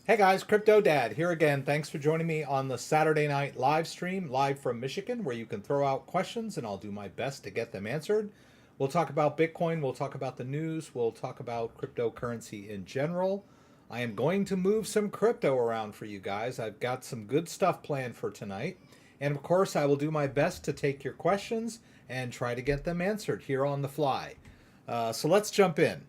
Hey guys, CryptoDad here again. Thanks for joining me on the Saturday night live stream, live from Michigan, where you can throw out questions and I'll do my best to get them answered. We'll talk about Bitcoin, we'll talk about the news, we'll talk about cryptocurrency in general. I am going to move some crypto around for you guys. I've got some good stuff planned for tonight. And of course, I will do my best to take your questions and try to get them answered here on the fly. So let's jump in.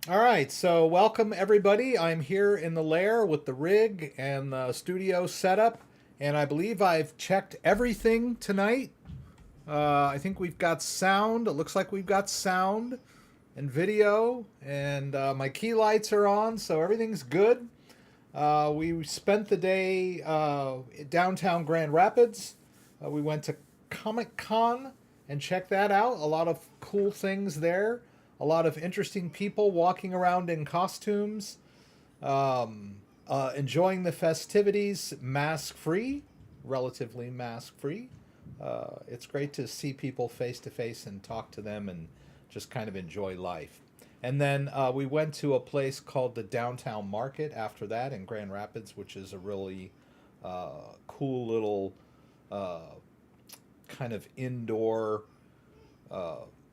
All right, so welcome everybody. I'm here in the lair with the rig and the studio setup, and I believe I've checked everything tonight. I think we've got sound. It looks like we've got sound and video, and my key lights are on, so everything's good. We spent the day downtown Grand Rapids. We went to Comic Con and checked that out. A lot of cool things there. A lot of interesting people walking around in costumes, enjoying the festivities mask free, relatively mask free. It's great to see people face to face and talk to them and just kind of enjoy life. And then we went to a place called the Downtown Market after that in Grand Rapids, which is a really cool little kind of indoor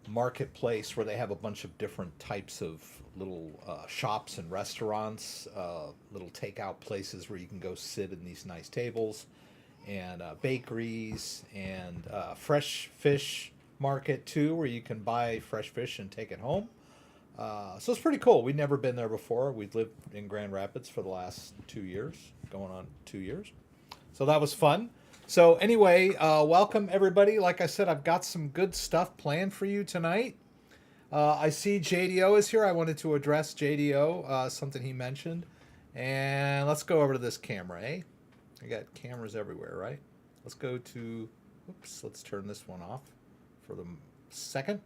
marketplace where they have a bunch of different types of little shops and restaurants, little takeout places where you can go sit in these nice tables, and bakeries, and fresh fish market too, where you can buy fresh fish and take it home. So it's pretty cool. We'd never been there before. We'd lived in Grand Rapids for the last 2 years, going on 2 years. So that was fun. So anyway, welcome everybody. Like I said, I've got some good stuff planned for you tonight. I see JDO is here. I wanted to address JDO, something he mentioned. And let's go over to this camera, eh? I got cameras everywhere, right? Let's go to, oops, let's turn this one off for the second.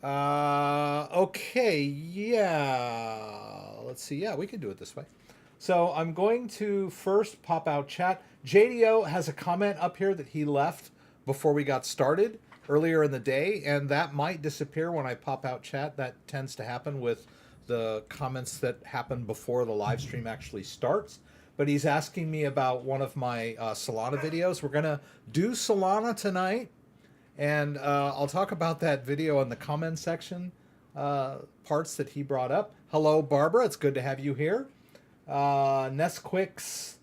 Okay, yeah. Let's see. Yeah, we can do it this way. So I'm going to first pop out chat. JDO has a comment up here that he left before we got started earlier in the day, and that might disappear when I pop out chat. That tends to happen with the comments that happen before the live stream actually starts. But he's asking me about one of my Solana videos. We're going to do Solana tonight, and I'll talk about that video in the comment section, parts that he brought up. Hello, Barbara. It's good to have you here. Nesquik's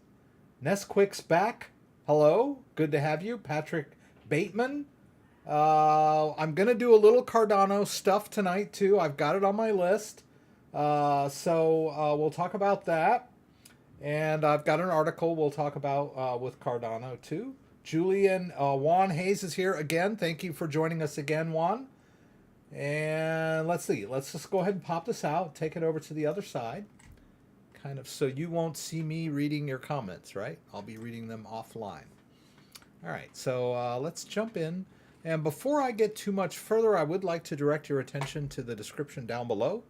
back. Hello, good to have you. Patrick Bateman. I'm gonna do a little Cardano stuff tonight too. I've got it on my list. So we'll talk about that. And I've got an article we'll talk about with Cardano too. Julian Juan Hayes is here again. Thank you for joining us again, Juan. And let's see. Let's just go ahead and pop this out. Take it over to the other side. Kind of so you won't see me reading your comments, right? I'll be reading them offline. All right, so let's jump in. And before I get too much further, I would like to direct your attention to the description down below,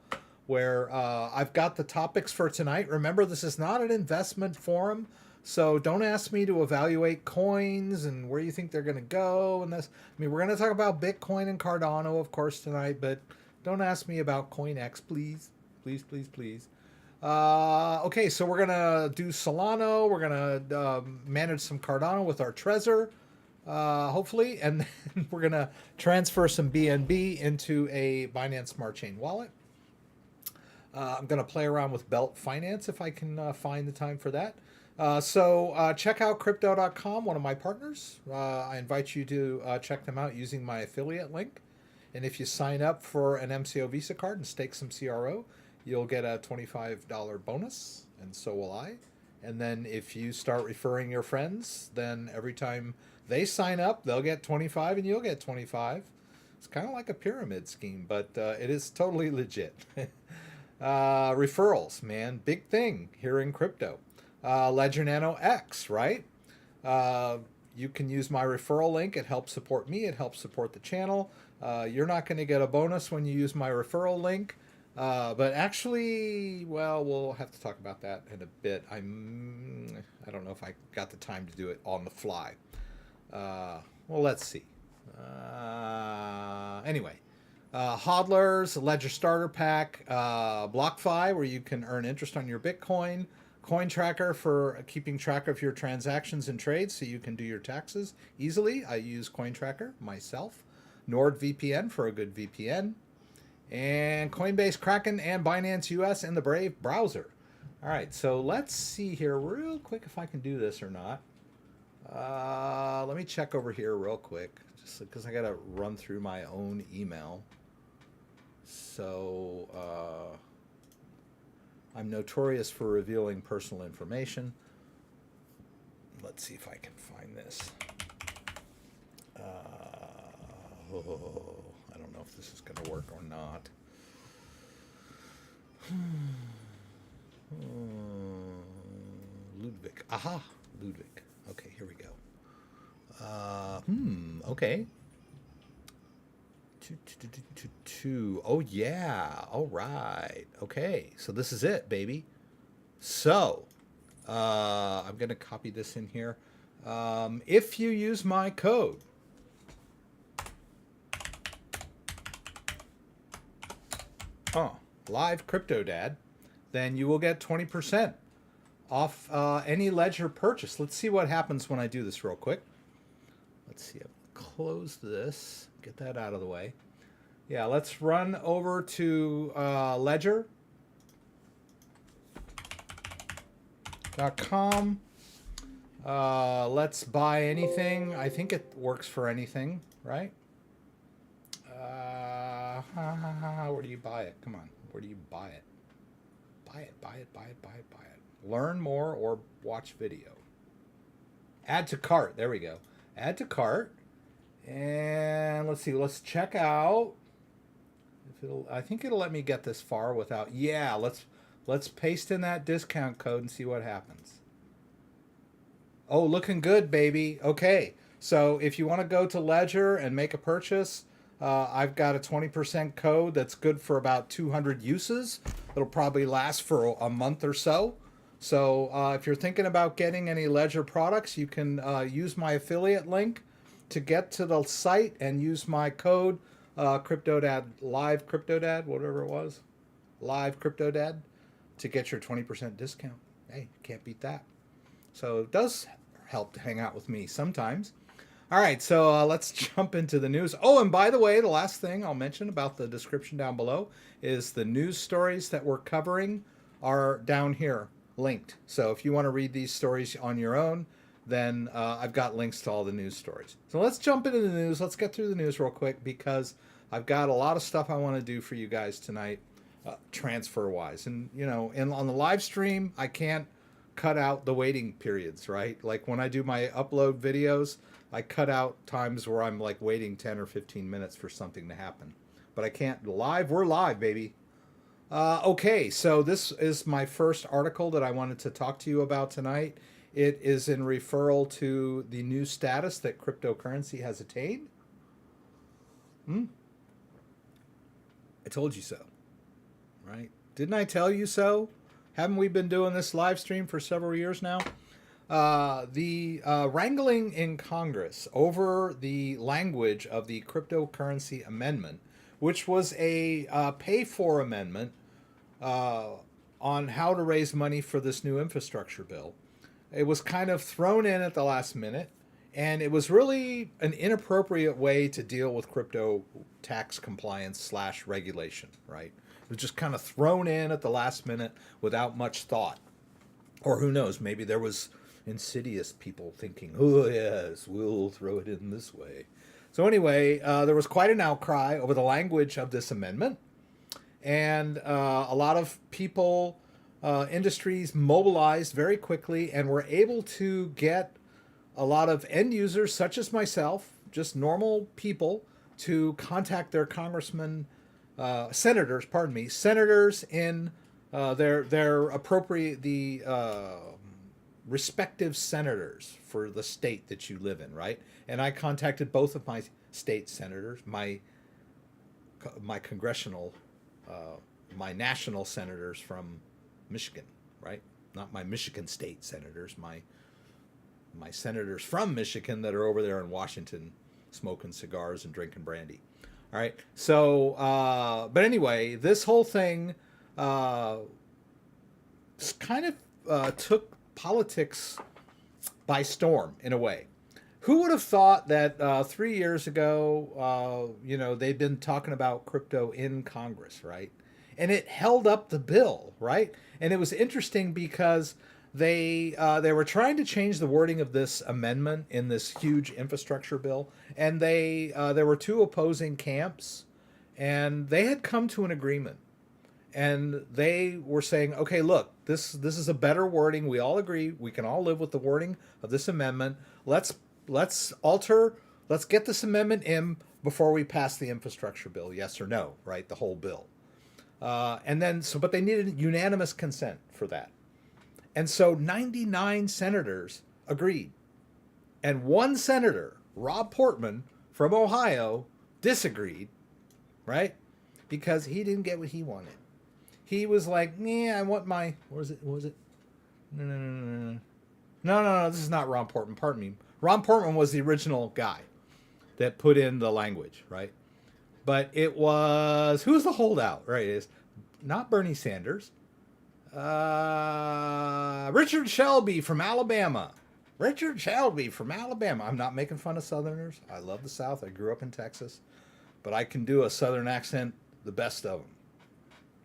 where I've got the topics for tonight. Remember, this is not an investment forum, so don't ask me to evaluate coins and where you think they're going to go. And this, I mean, we're going to talk about Bitcoin and Cardano, of course, tonight, but don't ask me about CoinX, please, please, please, please. Okay, so we're gonna do Solana. We're gonna manage some Cardano with our Trezor, hopefully, and then we're gonna transfer some BNB into a Binance Smart Chain wallet. I'm gonna play around with Belt Finance if I can find the time for that. So check out Crypto.com, one of my partners. I invite you to check them out using my affiliate link. And if you sign up for an MCO Visa card and stake some CRO, you'll get a $25 bonus, and so will I. And then if you start referring your friends, then every time they sign up, they'll get 25 and you'll get 25. It's kind of like a pyramid scheme, but it is totally legit. Referrals, man, big thing here in crypto. Ledger Nano X, right? You can use my referral link. It helps support me. It helps support the channel. You're not going to get a bonus when you use my referral link. But actually, well, we'll have to talk about that in a bit. I don't know if I got the time to do it on the fly. Well, let's see. Anyway, Hodlers, Ledger Starter Pack, BlockFi, where you can earn interest on your Bitcoin, CoinTracker for keeping track of your transactions and trades so you can do your taxes easily. I use CoinTracker myself. NordVPN for a good VPN. And Coinbase, Kraken, and Binance US in the Brave browser. All right, so let's see here real quick if I can do this or not. Let me check over here real quick, just because I got to run through my own email. So I'm notorious for revealing personal information. Let's see if I can find this. I don't know if this is going to work or not. Ludwig. Aha, Ludwig. Okay, here we go. Okay. Two. Oh, yeah. All right. Okay, so this is it, baby. So, I'm going to copy this in here. If you use my code, Live CryptoDad, then you will get 20% off any Ledger purchase. Let's see what happens when I do this real quick. Let's see. I'll close this. Get that out of the way. Yeah, let's run over to Ledger.com. Let's buy anything. I think it works for anything, right? Where do you buy it? Come on. Where do you buy it? Buy it, buy it, buy it, buy it, buy it. Learn more or watch video. Add to cart. There we go. Add to cart. And let's see. Let's check out. I think it'll let me get this far without. Yeah, let's paste in that discount code and see what happens. Oh, looking good, baby. Okay. So if you want to go to Ledger and make a purchase, I've got a 20% code that's good for about 200 uses. It'll probably last for a month or so. So if you're thinking about getting any Ledger products, you can use my affiliate link to get to the site and use my code CryptoDad, Live CryptoDad, whatever it was, Live CryptoDad, to get your 20% discount. Hey, can't beat that. So it does help to hang out with me sometimes. All right, so let's jump into the news. Oh, and by the way, the last thing I'll mention about the description down below is the news stories that we're covering are down here linked. So if you want to read these stories on your own, then I've got links to all the news stories. So let's jump into the news. Let's get through the news real quick because I've got a lot of stuff I want to do for you guys tonight, transfer-wise. And, you know, on the live stream, I can't cut out the waiting periods, right? Like when I do my upload videos, I cut out times where I'm like waiting 10 or 15 minutes for something to happen. But I can't live. We're live, baby. Okay, so this is my first article that I wanted to talk to you about tonight. It is in referral to the new status that cryptocurrency has attained. I told you so, right? Didn't I tell you so? Haven't we been doing this live stream for several years now? The wrangling in Congress over the language of the cryptocurrency amendment, which was a pay-for amendment on how to raise money for this new infrastructure bill. It was kind of thrown in at the last minute, and it was really an inappropriate way to deal with crypto tax compliance / regulation, right? It was just kind of thrown in at the last minute without much thought. Or who knows, maybe there was insidious people thinking, oh yes, we'll throw it in this way. So anyway, there was quite an outcry over the language of this amendment. And a lot of people, industries mobilized very quickly and were able to get a lot of end users, such as myself, just normal people, to contact their congressmen, senators in their appropriate, respective senators for the state that you live in, right? And I contacted both of my state senators, my congressional, my national senators from Michigan, right? Not my Michigan state senators, my my senators from Michigan that are over there in Washington smoking cigars and drinking brandy. All right. So, but anyway, this whole thing kind of took politics by storm in a way. Who would have thought that 3 years ago, they'd been talking about crypto in Congress, right? And it held up the bill, right? And it was interesting because they were trying to change the wording of this amendment in this huge infrastructure bill, and there were two opposing camps, and they had come to an agreement, and they were saying, okay, look, this is a better wording. We all agree. We can all live with the wording of this amendment. Let's get this amendment in before we pass the infrastructure bill, yes or no, right? The whole bill. But they needed unanimous consent for that. And so 99 senators agreed. And one senator, Rob Portman from Ohio, disagreed, right? Because he didn't get what he wanted. He was like, I want my, what was it? No, this is not Ron Portman, pardon me. Ron Portman was the original guy that put in the language, right? But it was, who's the holdout, right? It's not Bernie Sanders. Richard Shelby from Alabama. I'm not making fun of Southerners. I love the South. I grew up in Texas. But I can do a Southern accent, the best of them,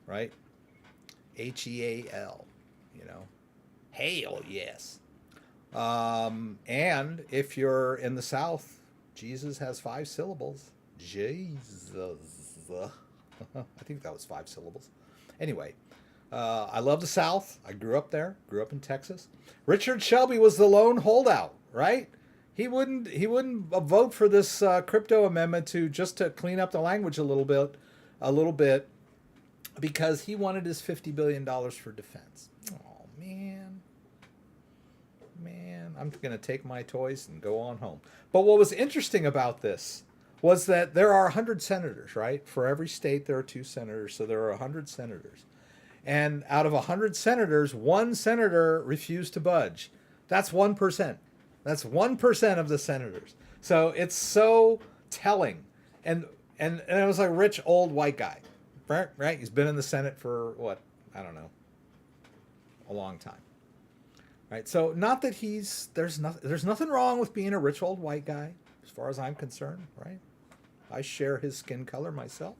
right? Heal, Hail, yes. And if you're in the South, Jesus has 5 syllables. Jesus. I think that was 5 syllables. Anyway, I love the South. I grew up there, grew up in Texas. Richard Shelby was the lone holdout, right? He wouldn't vote for this crypto amendment to clean up the language a little bit, because he wanted his $50 billion for defense. Oh, man, I'm going to take my toys and go on home. But what was interesting about this was that there are 100 senators, right? For every state, there are 2 senators, so there are 100 senators. And out of 100 senators, 1 senator refused to budge. That's 1%. That's 1% of the senators. So it's so telling. And it was like a rich, old, white guy, right? He's been in the Senate for, what? I don't know. A long time. Right? So not that there's nothing wrong with being a rich, old, white guy, as far as I'm concerned, right? I share his skin color myself.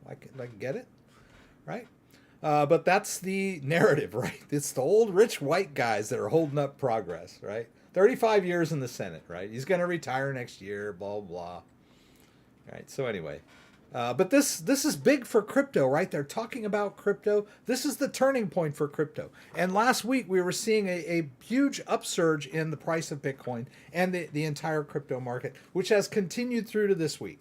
I can get it, right? But that's the narrative, right? It's the old rich white guys that are holding up progress, right? 35 years in the Senate, right? He's going to retire next year, blah, blah. Right, so anyway. But this is big for crypto, right? They're talking about crypto. This is the turning point for crypto. And last week we were seeing a huge upsurge in the price of Bitcoin and the entire crypto market, which has continued through to this week.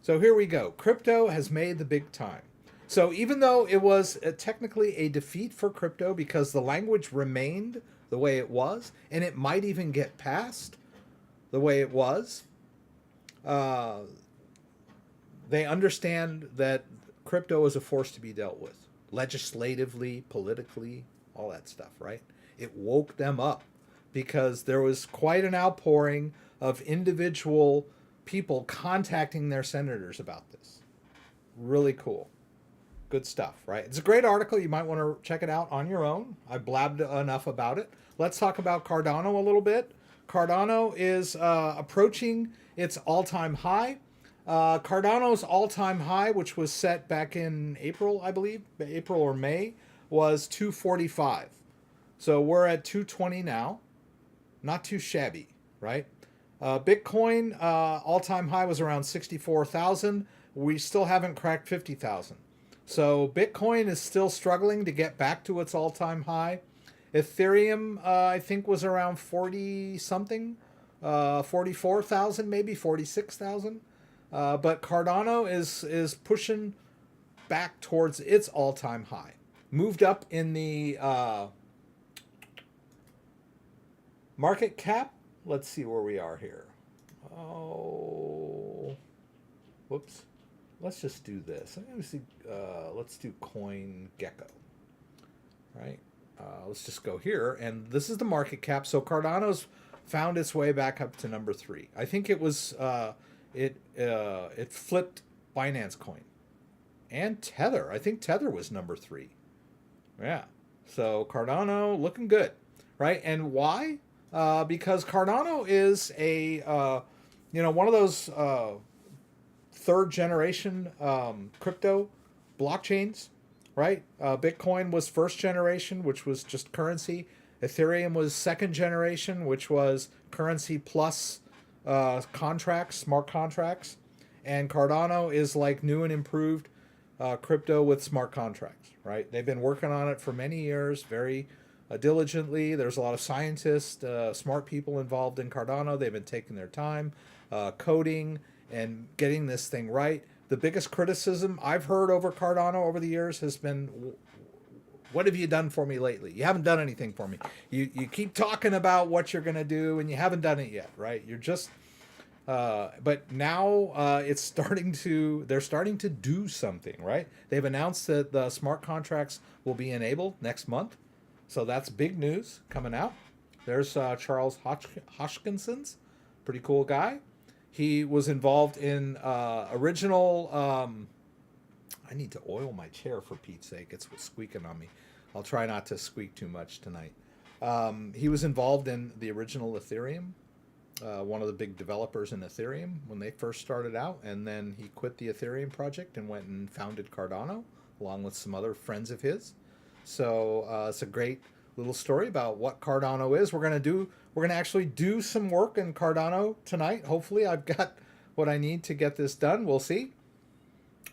So here we go. Crypto has made the big time. So even though it was technically a defeat for crypto because the language remained the way it was, and it might even get passed the way it was, they understand that crypto is a force to be dealt with, legislatively, politically, all that stuff, right? It woke them up because there was quite an outpouring of individual people contacting their senators about this. Really cool. Good stuff, right? It's a great article. You might want to check it out on your own. I blabbed enough about it. Let's talk about Cardano a little bit. Cardano is approaching its all-time high. Cardano's all-time high, which was set back in April, I believe, April or May, was 245. So we're at 220 now. Not too shabby, right? Bitcoin all-time high was around 64,000. We still haven't cracked 50,000. So Bitcoin is still struggling to get back to its all-time high. Ethereum, I think, was around 40-something, 44,000, maybe 46,000. But Cardano is pushing back towards its all-time high. Moved up in the market cap. Let's see where we are here. Oh, whoops. Let's just do this. Let's do CoinGecko. Right? Let's just go here. And this is the market cap. So Cardano's found its way back up to number 3. I think it was it flipped Binance Coin and Tether. I think Tether was number 3. Yeah. So Cardano looking good, right? And why? Because Cardano is a one of those third generation crypto blockchains, right? Bitcoin was first generation, which was just currency. Ethereum was second generation, which was currency plus contracts, smart contracts. And Cardano is like new and improved crypto with smart contracts, right? They've been working on it for many years, very diligently. There's a lot of scientists, smart people involved in Cardano. They've been taking their time coding and getting this thing right. The biggest criticism I've heard over Cardano over the years has been, what have you done for me lately? You haven't done anything for me. You keep talking about what you're going to do, and you haven't done it yet, right? You're just, but now they're starting to do something, right? They've announced that the smart contracts will be enabled next month. So that's big news coming out. There's Charles Hoskinson's, pretty cool guy. He was involved in original, I need to oil my chair for Pete's sake. It's squeaking on me. I'll try not to squeak too much tonight. He was involved in the original Ethereum, one of the big developers in Ethereum when they first started out. And then he quit the Ethereum project and went and founded Cardano along with some other friends of his. So it's a great little story about what Cardano is. We're going to actually do some work in Cardano tonight. Hopefully I've got what I need to get this done. We'll see.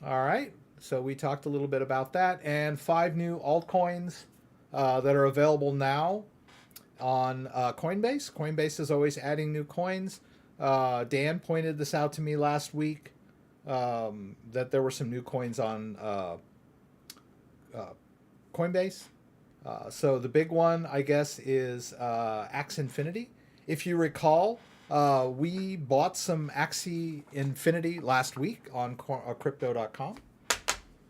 All right. So we talked a little bit about that, and 5 new altcoins that are available now on Coinbase. Coinbase is always adding new coins. Dan pointed this out to me last week, that there were some new coins on Coinbase. So the big one, I guess, is Axie Infinity. If you recall, we bought some Axie Infinity last week on crypto.com.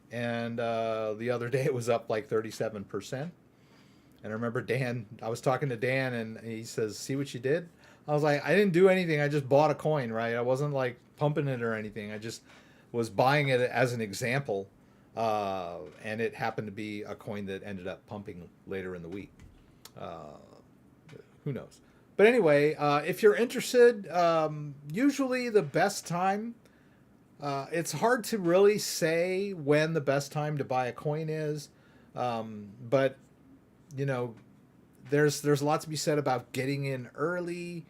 And the other day it was up like 37%. And I remember I was talking to Dan, and he says, see what you did? I was like, I didn't do anything. I just bought a coin, right? I wasn't like pumping it or anything. I just was buying it as an example. And it happened to be a coin that ended up pumping later in the week. Who knows? But anyway, if you're interested, usually the best time, it's hard to really say when the best time to buy a coin is. But, there's a lot to be said about getting in early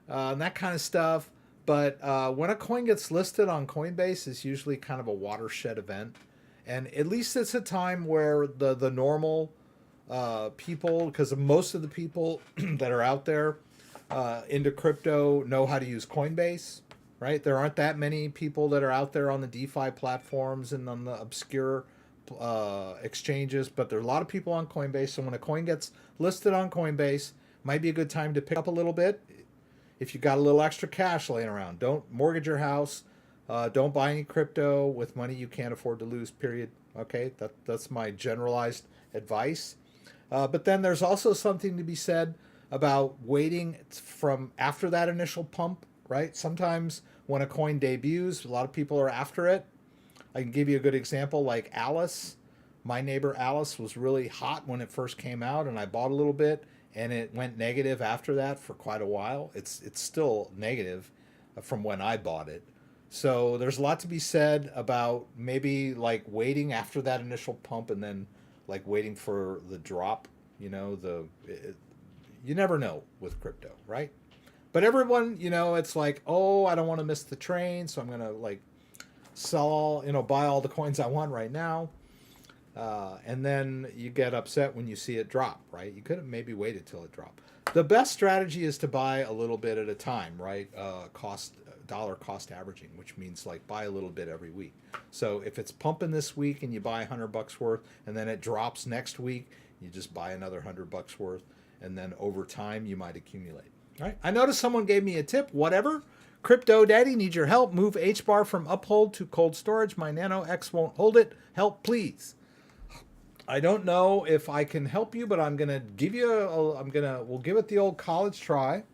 and that kind of stuff. But when a coin gets listed on Coinbase, it's usually kind of a watershed event. And at least it's a time where the normal people, because most of the people that are out there into crypto know how to use Coinbase, right? There aren't that many people that are out there on the DeFi platforms and on the obscure exchanges, but there are a lot of people on Coinbase. So when a coin gets listed on Coinbase, might be a good time to pick up a little bit. If you got a little extra cash laying around, don't mortgage your house. Don't buy any crypto with money you can't afford to lose, period. Okay, that's my generalized advice. But then there's also something to be said about waiting from after that initial pump, right? Sometimes when a coin debuts, a lot of people are after it. I can give you a good example, like Alice. My neighbor Alice was really hot when it first came out, and I bought a little bit, and it went negative after that for quite a while. It's still negative from when I bought it. So there's a lot to be said about maybe like waiting after that initial pump and then like waiting for the drop. You never know with crypto, right? But everyone, it's like, oh, I don't want to miss the train, so I'm gonna like sell, buy all the coins I want right now. And then you get upset when you see it drop, right? You could have maybe waited till it dropped. The best strategy is to buy a little bit at a time, right? Dollar cost averaging, which means like buy a little bit every week. So if it's pumping this week and you buy $100 worth, and then it drops next week, you just buy another $100 worth, and then over time you might accumulate. All right. I noticed someone gave me a tip. Whatever. Crypto Daddy, need your help. Move HBAR from uphold to cold storage. My Nano X won't hold it. Help, please. I don't know if I can help you, but I'm gonna give you we'll give it the old college try.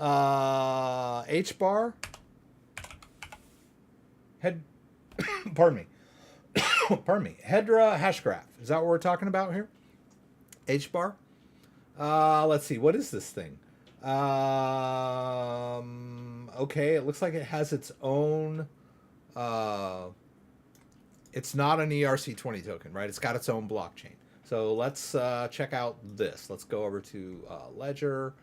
HBAR, head, pardon me, pardon me, Hedra Hashgraph. Is that what we're talking about here? HBAR. Let's see. What is this thing? Okay, it looks like it has its own. It's not an ERC20 token, right? It's got its own blockchain. So let's check out this. Let's go over to Ledger.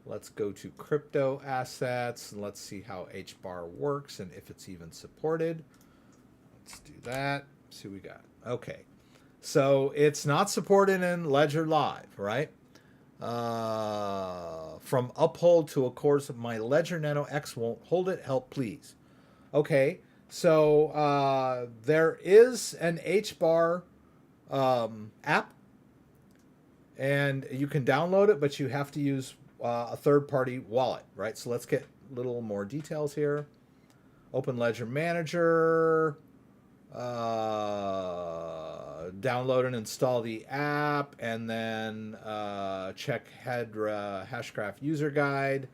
Let's go to crypto assets and let's see how HBAR works and if it's even supported. Let's do that. See what we got. Okay. So it's not supported in Ledger Live, right? From uphold to, of course, my Ledger Nano X won't hold it. Help, please. Okay. So there is an HBAR app, and you can download it, but you have to use a third-party wallet, right? So let's get a little more details here. Open Ledger Manager, download and install the app, and then check Hedra Hashgraph user guide.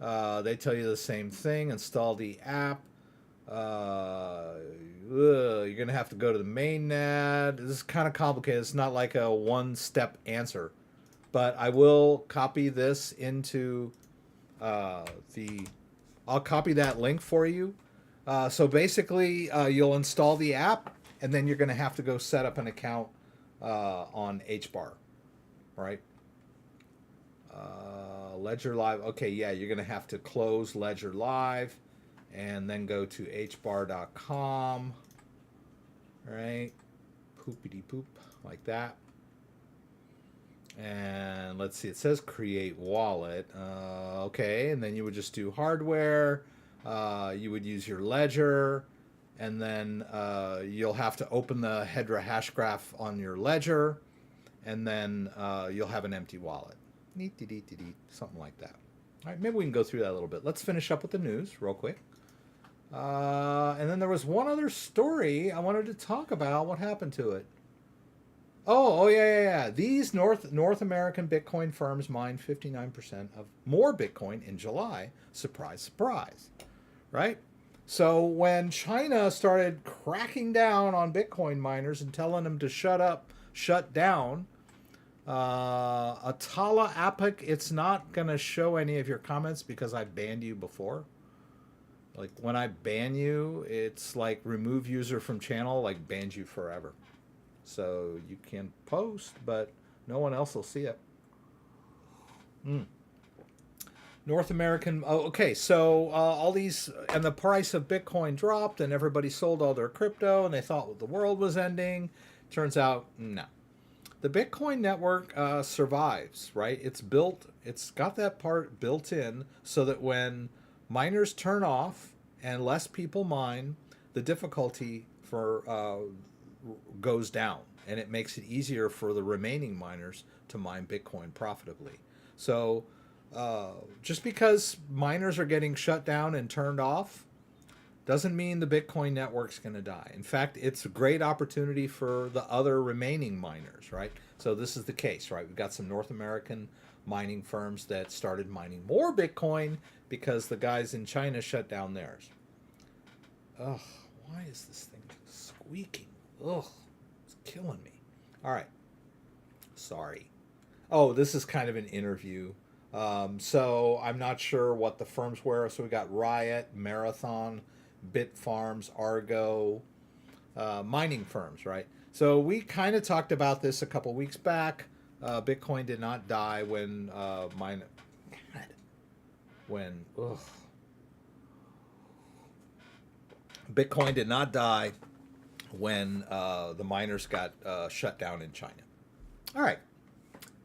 They tell you the same thing. Install the app. You're gonna have to go to the mainnet. This is kind of complicated. It's not like a one-step answer, but I will copy this into I'll copy that link for you. So basically, you'll install the app, and then you're going to have to go set up an account on HBAR, right? Ledger Live. Okay, yeah, you're going to have to close Ledger Live and then go to hbar.com, right? Poopity poop, like that. And let's see, it says create wallet. Okay, and then you would just do hardware. You would use your Ledger, and then you'll have to open the Hedra Hashgraph on your Ledger, and then you'll have an empty wallet. Something like that. All right, maybe we can go through that a little bit. Let's finish up with the news real quick. And then there was one other story I wanted to talk about. What happened to it? Oh yeah. These North American Bitcoin firms mined 59% of more Bitcoin in July. Surprise, surprise, right? So when China started cracking down on Bitcoin miners and telling them to shut down, Atala Apic, it's not going to show any of your comments because I banned you before. Like when I ban you, it's like remove user from channel, like bans you forever. So you can post, but no one else will see it. North American. Oh, okay. So all these, and the price of Bitcoin dropped, and everybody sold all their crypto, and they thought the world was ending. Turns out, no. The Bitcoin network survives, right? It's got that part built in so that when miners turn off and less people mine, the difficulty for goes down, and it makes it easier for the remaining miners to mine Bitcoin profitably. So just because miners are getting shut down and turned off doesn't mean the Bitcoin network's going to die. In fact, it's a great opportunity for the other remaining miners, right? So this is the case, right? We've got some North American mining firms that started mining more Bitcoin because the guys in China shut down theirs. Ugh, why is this thing squeaking? Ugh, it's killing me. All right. Sorry. Oh, this is kind of an interview. So I'm not sure what the firms were. So we got Riot, Marathon, Bitfarms, Argo, mining firms, right? So we kind of talked about this a couple weeks back. Bitcoin did not die when Bitcoin did not die when the miners got shut down in China. All right.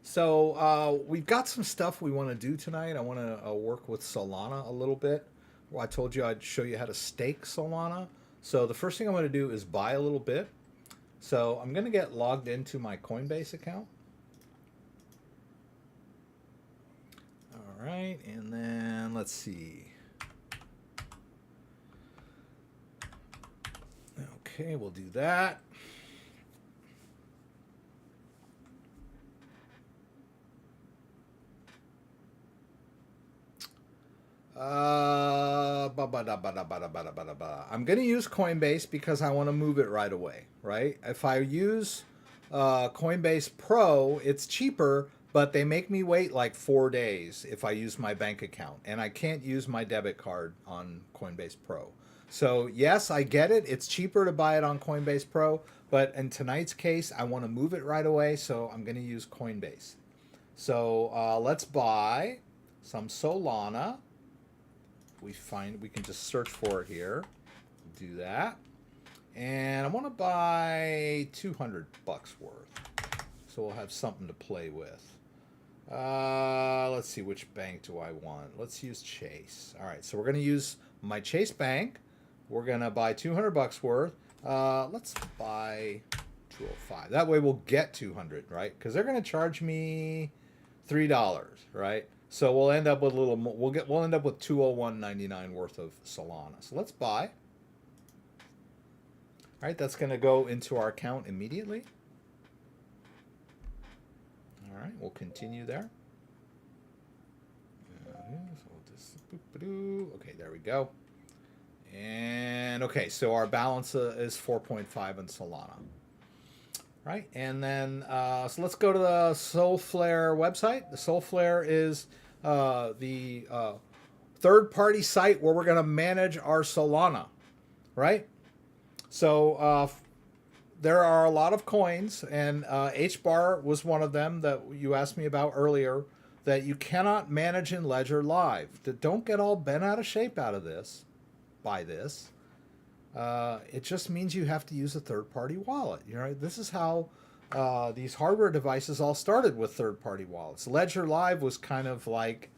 So we've got some stuff we want to do tonight. I want to work with Solana a little bit. Well, I told you I'd show you how to stake Solana. So the first thing I'm going to do is buy a little bit. So I'm going to get logged into my Coinbase account. All right. And then let's see. Okay, we'll do that. I'm going to use Coinbase because I want to move it right away, right? If I use Coinbase Pro, it's cheaper, but they make me wait like 4 days if I use my bank account, and I can't use my debit card on Coinbase Pro. So yes, I get it. It's cheaper to buy it on Coinbase Pro, but in tonight's case, I want to move it right away, so I'm going to use Coinbase. So let's buy some Solana. We can just search for it here. Do that. And I want to buy 200 bucks worth. So we'll have something to play with. Let's see, which bank do I want? Let's use Chase. All right, so we're going to use my Chase bank. We're going to buy 200 bucks worth. Let's buy 205. That way we'll get 200, right? Because they're going to charge me $3, right? So we'll end up with a little more. We'll end up with 201.99 worth of Solana. So let's buy. All right, that's going to go into our account immediately. All right, we'll continue there. Okay, there we go. And okay, so our balance is 4.5 in Solana. Right, and then so let's go to the Solflare website. The Solflare is the third-party site where we're going to manage our Solana, right? So there are a lot of coins, and HBAR was one of them that you asked me about earlier, that you cannot manage in Ledger Live. Don't get all bent out of shape out of this, by this. It just means you have to use a third-party wallet. You know, this is how these hardware devices all started, with third-party wallets. Ledger Live was kind of like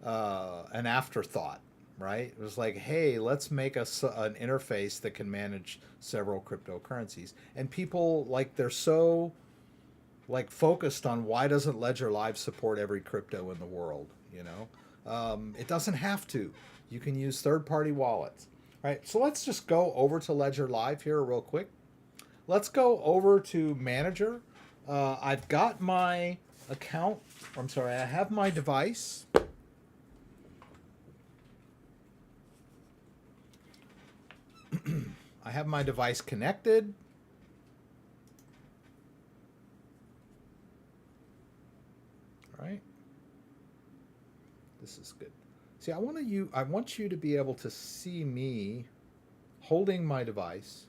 an afterthought, right? It was like, hey, let's make an interface that can manage several cryptocurrencies. And people, like, they're so like focused on why doesn't Ledger Live support every crypto in the world, you know? It doesn't have to. You can use third-party wallets. All right, so let's just go over to Ledger Live here real quick. Let's go over to Manager. I've got my account. I'm sorry, I have my device. I have my device connected. All right. This is good. See, I want you to be able to see me holding my device,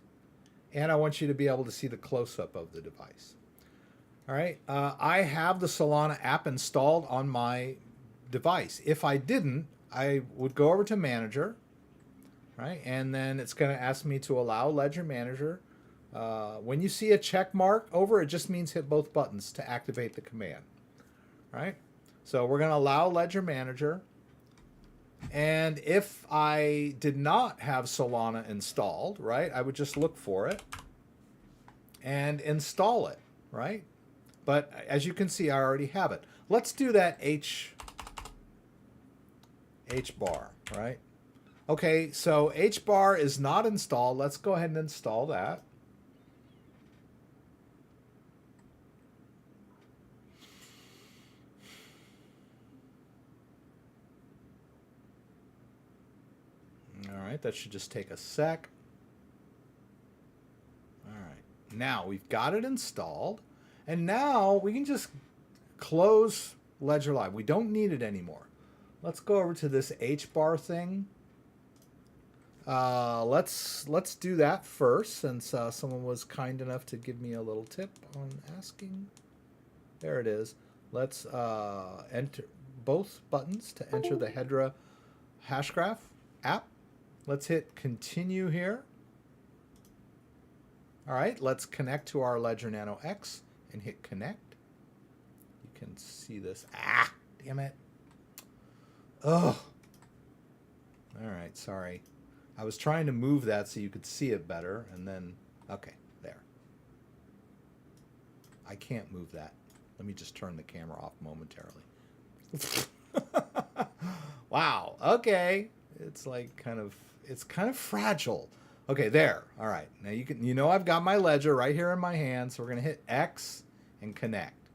and I want you to be able to see the close-up of the device. All right. I have the Solana app installed on my device. If I didn't, I would go over to Manager, right? And then it's going to ask me to allow Ledger Manager. When you see a check mark over, it just means hit both buttons to activate the command, right? So we're going to allow Ledger Manager. And if I did not have Solana installed, right, I would just look for it and install it, right? But as you can see, I already have it. Let's do that HBAR, right? Okay, so HBAR is not installed. Let's go ahead and install that. All right, that should just take a sec. All right, now we've got it installed, and now we can just close Ledger Live. We don't need it anymore. Let's go over to this HBAR thing. Let's do that first, since someone was kind enough to give me a little tip on asking. There it is. Let's enter both buttons to enter the Hedera Hashgraph app. Let's hit continue here. All right, let's connect to our Ledger Nano X and hit connect. You can see this. Ah, damn it. Oh. All right, sorry. I was trying to move that so you could see it better, and then, okay, there. I can't move that. Let me just turn the camera off momentarily. Wow, okay. It's like it's kind of fragile. Okay, there. All right. Now you know I've got my ledger right here in my hand, so we're going to hit X and connect.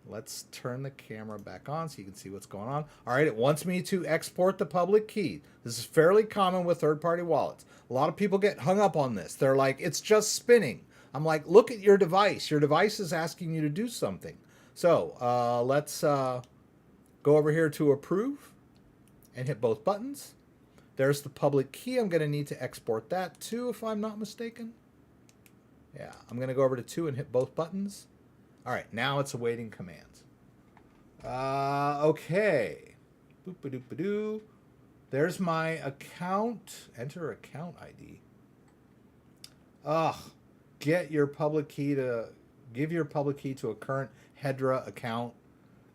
let's turn the camera back on so you can see what's going on. All right, it wants me to export the public key. This is fairly common with third-party wallets. A lot of people get hung up on this. They're like, it's just spinning. I'm like, look at your device. Your device is asking you to do something. So let's go over here to approve and hit both buttons. There's the public key. I'm going to need to export that too, if I'm not mistaken. Yeah, I'm going to go over to 2 and hit both buttons. All right, now it's awaiting commands. Okay. Boop-a-doop-a-doo. There's my account. Enter account ID. Ugh. Give your public key to a current Hedra account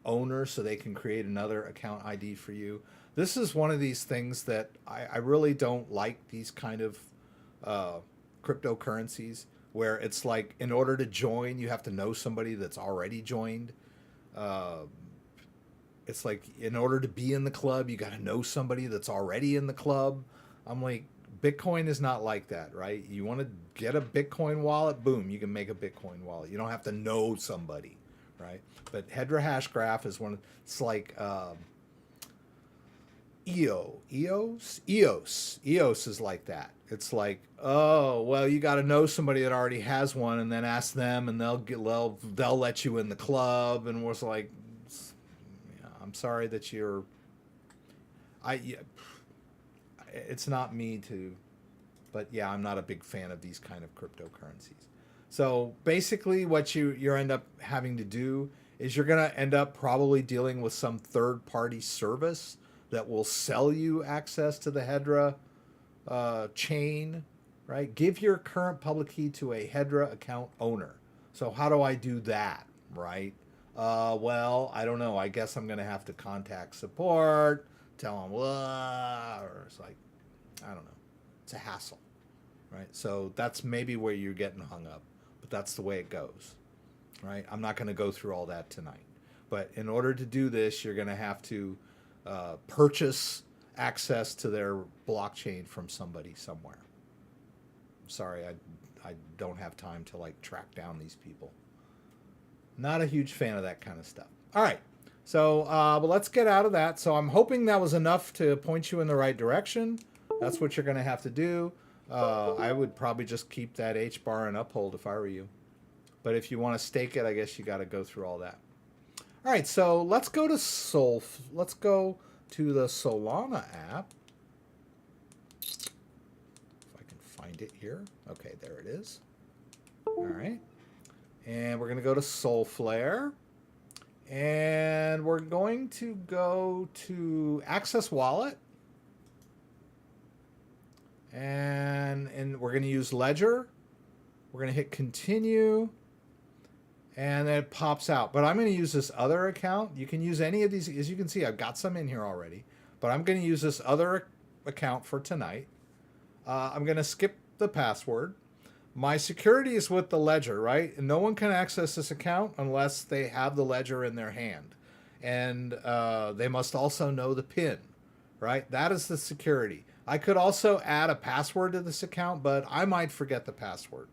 owner so they can create another account ID for you. This is one of these things that I really don't like, these kind of cryptocurrencies where it's like, in order to join, you have to know somebody that's already joined. It's like, in order to be in the club, you got to know somebody that's already in the club. I'm like, Bitcoin is not like that, right? You want to get a Bitcoin wallet, boom, you can make a Bitcoin wallet. You don't have to know somebody, right? But Hedra Hashgraph is one, it's like EOS is like that. It's like, oh, well, you got to know somebody that already has one, and then ask them, and they'll let you in the club. And we're like, yeah, I'm sorry that you're, it's not me to, but yeah, I'm not a big fan of these kind of cryptocurrencies. So basically, what you end up having to do is you're going to end up probably dealing with some third-party service that will sell you access to the Hedra chain, right? Give your current public key to a Hedra account owner. So how do I do that, right? Well, I don't know. I guess I'm going to have to contact support, tell them, or it's like, I don't know. It's a hassle, right? So that's maybe where you're getting hung up, but that's the way it goes, right? I'm not going to go through all that tonight. But in order to do this, you're going to have to purchase access to their blockchain from somebody somewhere. Sorry, I don't have time to like track down these people. Not a huge fan of that kind of stuff. All right, so but let's get out of that. So I'm hoping that was enough to point you in the right direction. That's what you're going to have to do. I would probably just keep that HBAR and uphold if I were you. But if you want to stake it, I guess you got to go through all that. All right, so let's go to Let's go to the Solana app. If I can find it here. Okay, there it is. All right. And we're going to go to Solflare. And we're going to go to Access Wallet. And we're going to use Ledger. We're going to hit Continue. And then it pops out. But I'm going to use this other account. You can use any of these. As you can see, I've got some in here already. But I'm going to use this other account for tonight. I'm going to skip the password. My security is with the Ledger, right? And no one can access this account unless they have the Ledger in their hand. And they must also know the PIN, right? That is the security. I could also add a password to this account, but I might forget the password.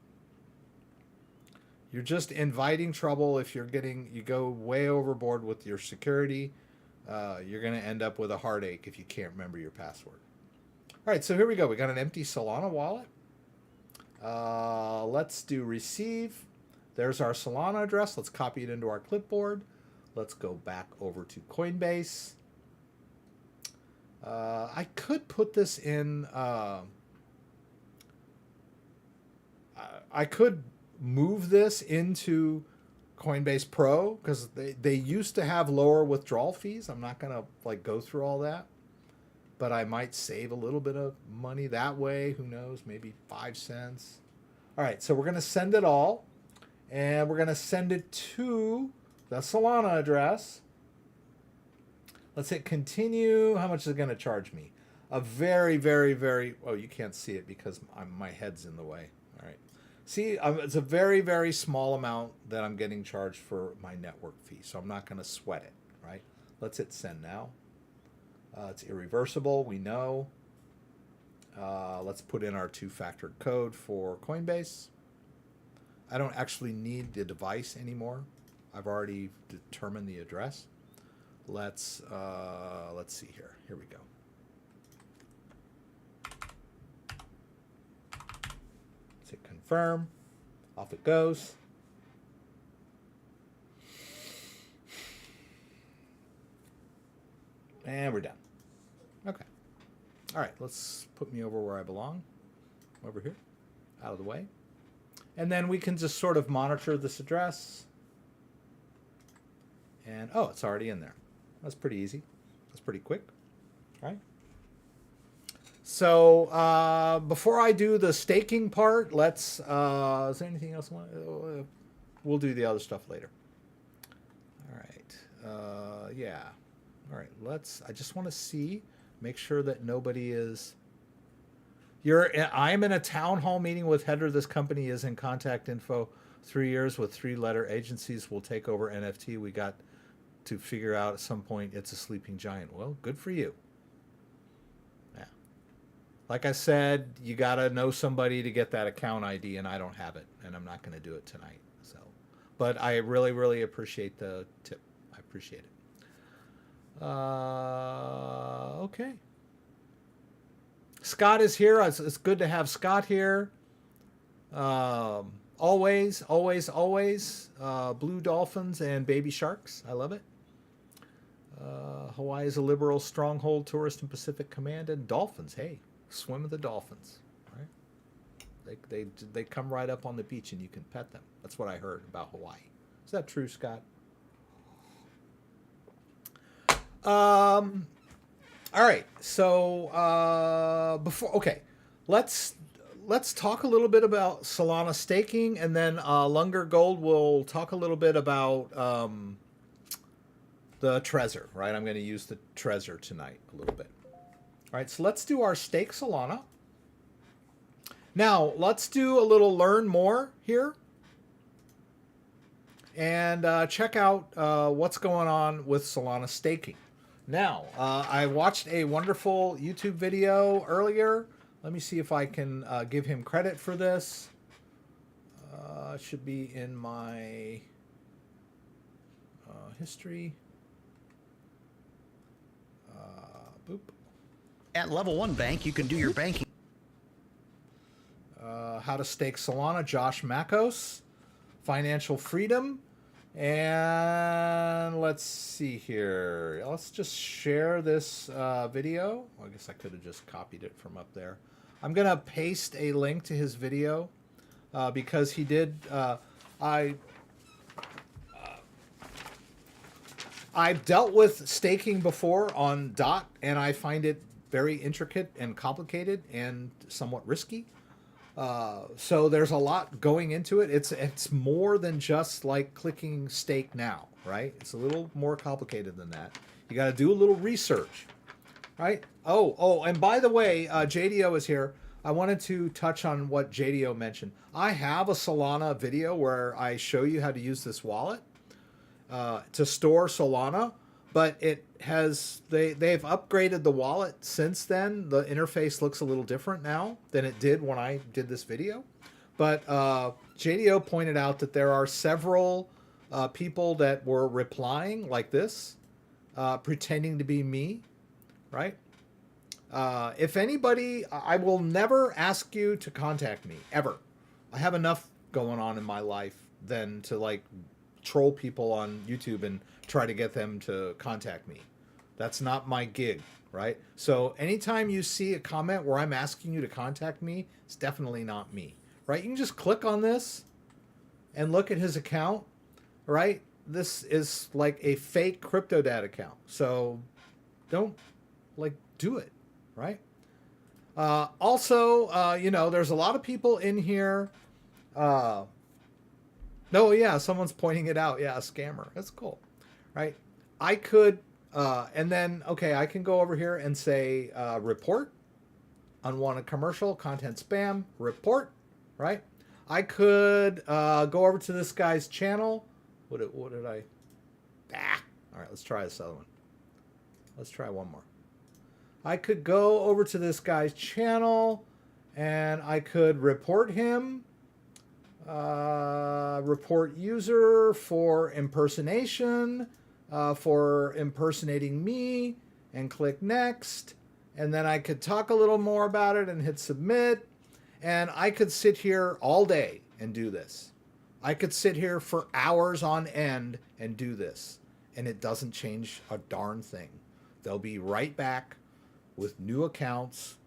You're just inviting trouble if you go way overboard with your security. You're going to end up with a heartache if you can't remember your password. All right, so here we go. We got an empty Solana wallet. Let's do receive. There's our Solana address. Let's copy it into our clipboard. Let's go back over to Coinbase. I could put this in. I could move this into Coinbase Pro because they used to have lower withdrawal fees. I'm not gonna like go through all that, but I might save a little bit of money that way. Who knows? Maybe 5 cents. All right, so we're gonna send it all, and we're gonna send it to the Solana address. Let's hit continue. How much is it gonna charge me? A very, very, very. Oh, you can't see it because my head's in the way. All right. See, it's a very, very small amount that I'm getting charged for my network fee, so I'm not going to sweat it, right? Let's hit send now. It's irreversible, we know. Let's put in our two-factor code for Coinbase. I don't actually need the device anymore. I've already determined the address. Let's see here. Here we go. Let's hit confirm. Off it goes. And we're done. Okay. All right, let's put me over where I belong. Over here. Out of the way. And then we can just sort of monitor this address. And, oh, it's already in there. That's pretty easy. That's pretty quick, right? So before I do the staking part, let's, is there anything else? We'll do the other stuff later. All right. Yeah. All right. I just want to see, make sure that nobody is, I'm in a town hall meeting with Header. This company is in contact info. 3 years with 3-letter agencies will take over NFT. We got to figure out at some point it's a sleeping giant. Well, good for you. Yeah. Like I said, you got to know somebody to get that account ID, and I don't have it, and I'm not going to do it tonight. So, but I really, really appreciate the tip. I appreciate it. Okay. Scott is here. It's good to have Scott here. Always, always, always. Blue dolphins and baby sharks. I love it. Hawaii is a liberal stronghold, tourist and Pacific Command, and dolphins. Hey, swim with the dolphins. Right? They come right up on the beach and you can pet them. That's what I heard about Hawaii. Is that true, Scott? All right. So let's talk a little bit about Solana staking, and then Lunger Gold will talk a little bit about the Trezor, right? I'm going to use the Trezor tonight a little bit. All right, so let's do our stake Solana. Now, let's do a little learn more here and check out what's going on with Solana staking. Now, I watched a wonderful YouTube video earlier. Let me see if I can give him credit for this. It should be in my history. Boop. At Level 1 Bank, you can do your banking. How to stake Solana, Josh Makos. Financial freedom. And let's see here. Let's just share this video. Well, I guess I could have just copied it from up there. I'm going to paste a link to his video because he did. I've dealt with staking before on DOT, and I find it very intricate and complicated and somewhat risky. So there's a lot going into it. It's more than just like clicking stake now, right? It's a little more complicated than that. You got to do a little research, right? Oh, and by the way, JDO is here. I wanted to touch on what JDO mentioned. I have a Solana video where I show you how to use this wallet to store Solana, but it has they've upgraded the wallet since then. The interface looks a little different now than it did when I did this video. But JDO pointed out that there are several people that were replying like this, pretending to be me, right? If anybody, I will never ask you to contact me, ever. I have enough going on in my life than to like troll people on YouTube and try to get them to contact me. That's not my gig, right? So anytime you see a comment where I'm asking you to contact me, it's definitely not me, right? You can just click on this and look at his account, right? This is like a fake CryptoDad account. So don't like do it, right? Also, you know, there's a lot of people in here. No, yeah, someone's pointing it out. Yeah, a scammer. That's cool, right? I could, and then, okay, I can go over here and say report, unwanted commercial, content spam, report, right? I could go over to this guy's channel. What did I? All right, let's try this other one. Let's try one more. I could go over to this guy's channel and I could report him. Report user for impersonation, for impersonating me, and click next. And then I could talk a little more about it and hit submit. And I could sit here all day and do this. I could sit here for hours on end and do this. And it doesn't change a darn thing. They'll be right back with new accounts,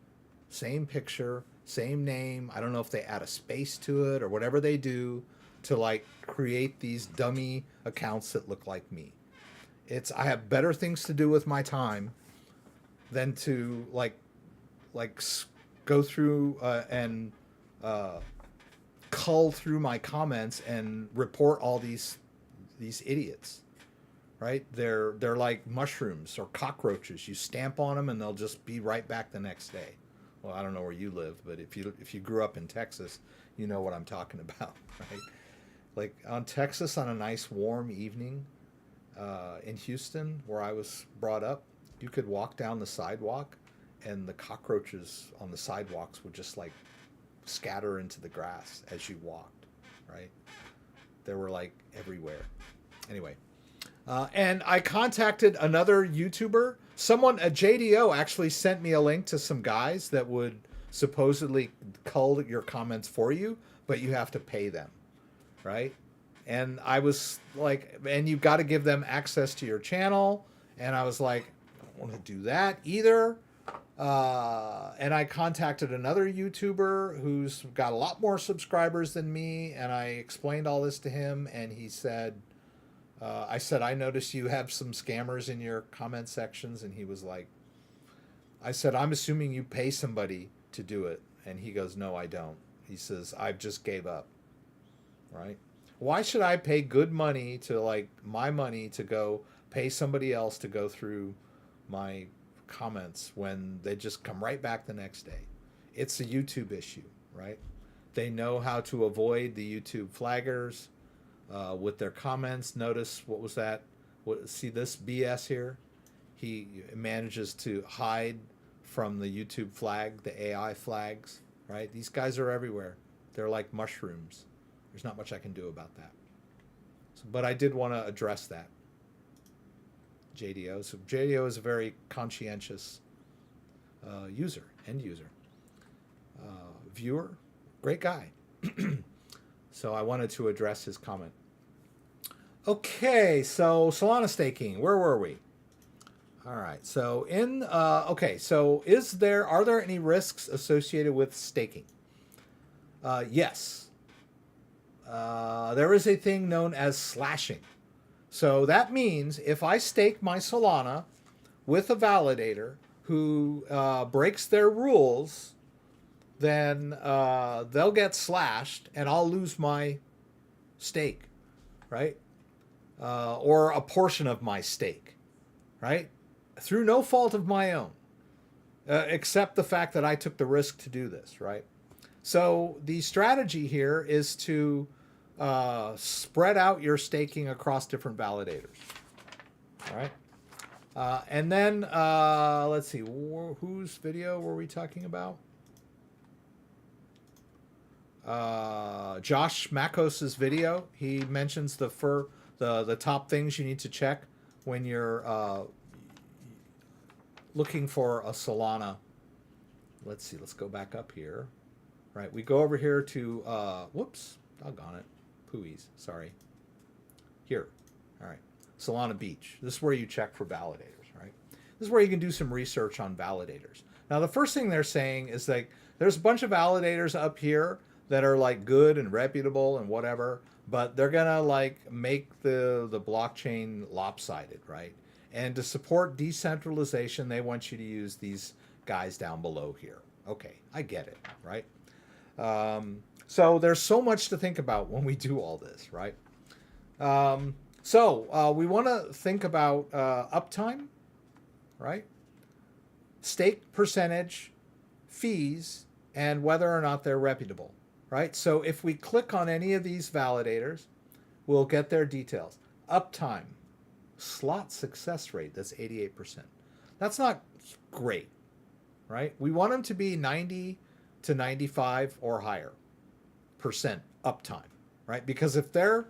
same picture, same name. I don't know if they add a space to it or whatever they do to like create these dummy accounts that look like me. I have better things to do with my time than to go through and cull through my comments and report all these idiots. Right? They're like mushrooms or cockroaches. You stamp on them and they'll just be right back the next day. Well, I don't know where you live, but if you grew up in Texas, you know what I'm talking about, right? Like on Texas on a nice warm evening in Houston, where I was brought up, you could walk down the sidewalk and the cockroaches on the sidewalks would just like scatter into the grass as you walked, right? They were like everywhere. Anyway. And I contacted another YouTuber. Someone, a JDO, actually sent me a link to some guys that would supposedly cull your comments for you, but you have to pay them, right? And I was like, and you've got to give them access to your channel. And I was like, I don't want to do that either. And I contacted another YouTuber who's got a lot more subscribers than me. And I explained all this to him. And he said, I said, I noticed you have some scammers in your comment sections. And he was like, I said, I'm assuming you pay somebody to do it. And he goes, no, I don't. He says, I've just gave up. Right? Why should I pay good money to like my money to go pay somebody else to go through my comments when they just come right back the next day? It's a YouTube issue, right? They know how to avoid the YouTube flaggers with their comments. Notice, what was that? See this BS here? He manages to hide from the YouTube flag, the AI flags, right? These guys are everywhere. They're like mushrooms. There's not much I can do about that. So, but I did want to address that. JDO. So JDO is a very conscientious end user. Viewer, great guy. So I wanted to address his comment. Okay, so Solana staking, where were we? All right, so okay, so are there any risks associated with staking? Yes. There is a thing known as slashing. So that means if I stake my Solana with a validator who breaks their rules, then they'll get slashed and I'll lose my stake, right? Or a portion of my stake, right? Through no fault of my own, except the fact that I took the risk to do this, right? So the strategy here is to spread out your staking across different validators, all right? And then let's see, whose video were we talking about? Josh Makos's video. He mentions the top things you need to check when you're looking for a Solana. Let's see, let's go back up here. Right, we go over here to, whoops, doggone it, Pooies, sorry. Here, all right, Solana Beach. This is where you check for validators, right? This is where you can do some research on validators. Now, the first thing they're saying is like, there's a bunch of validators up here that are like good and reputable and whatever, but they're gonna like make the blockchain lopsided, right? And to support decentralization, they want you to use these guys down below here. Okay, I get it, right? So there's so much to think about when we do all this, right? So we want to think about uptime, right? Stake percentage, fees, and whether or not they're reputable, right? So if we click on any of these validators, we'll get their details. Uptime, slot success rate, that's 88%. That's not great, right? We want them to be 90 to 95 or higher uptime, right? Because if they're,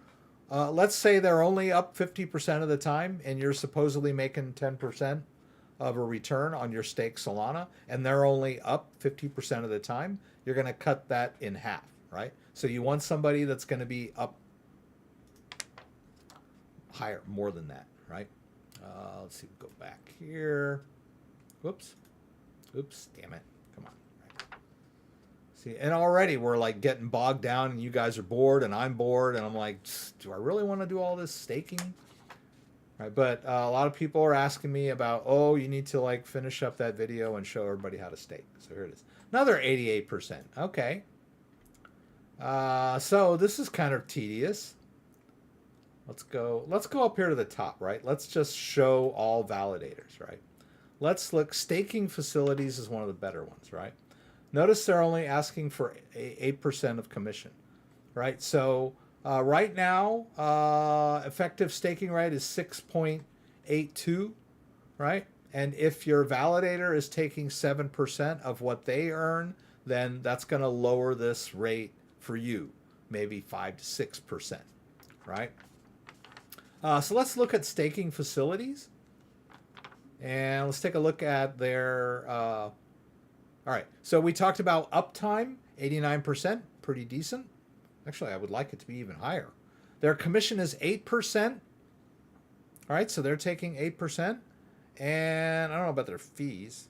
let's say they're only up 50% of the time and you're supposedly making 10% of a return on your stake Solana, and they're only up 50% of the time, you're going to cut that in half, right? So you want somebody that's going to be up higher, more than that, right? Let's see, go back here. Whoops. Oops, damn it. Come on. Right. See, and already we're like getting bogged down and you guys are bored and I'm bored and I'm like, do I really want to do all this staking? Right, but a lot of people are asking me about, oh, you need to like finish up that video and show everybody how to stake. So here it is. Another 88%. Okay. So this is kind of tedious. Let's go up here to the top, right? Let's just show all validators, right? Let's look, staking facilities is one of the better ones, right? Notice they're only asking for 8% of commission, right? So right now, effective staking rate is 6.82, right? And if your validator is taking 7% of what they earn, then that's going to lower this rate for you, maybe 5 to 6%, right? So let's look at staking facilities. And let's take a look at their, all right. So we talked about uptime, 89%, pretty decent. Actually, I would like it to be even higher. Their commission is 8%. All right, so they're taking 8%. And I don't know about their fees.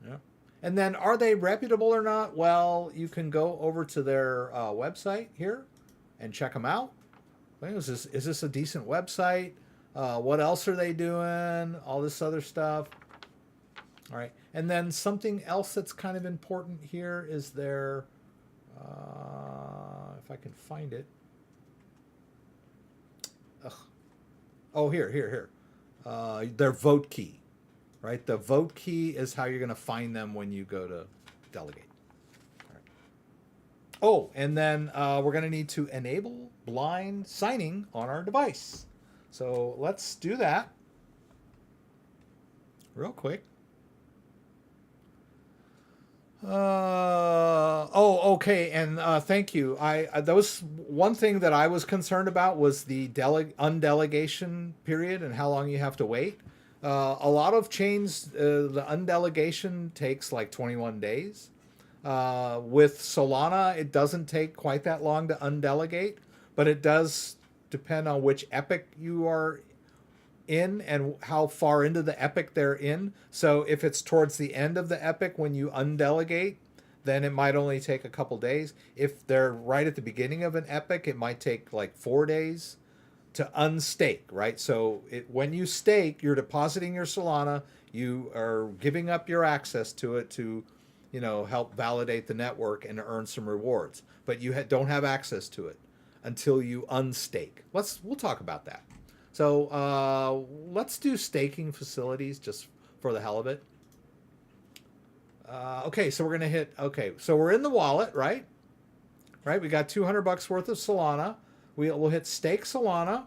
Yeah. And then are they reputable or not? Well, you can go over to their website here and check them out. Is this a decent website? What else are they doing? All this other stuff. All right. And then something else that's kind of important here is their, if I can find it. Ugh. Oh, here. Their vote key, right? The vote key is how you're going to find them when you go to delegate. All right. Oh, and then we're going to need to enable blind signing on our device. So let's do that real quick. Okay, and thank you. That was one thing that I was concerned about was the undelegation period and how long you have to wait. A lot of chains, the undelegation takes like 21 days. With Solana, it doesn't take quite that long to undelegate, but it does depend on which epoch you are in and how far into the epoch they're in. So if it's towards the end of the epoch when you undelegate, then it might only take a couple days. If they're right at the beginning of an epoch, it might take like 4 days to unstake, right? So when you stake, you're depositing your Solana, you are giving up your access to it to, help validate the network and earn some rewards. But you don't have access to it until you unstake. We'll talk about that. So let's do staking facilities just for the hell of it. Okay, so we're gonna hit. Okay, so we're in the wallet, right? Right. We got $200 worth of Solana. We'll hit stake Solana.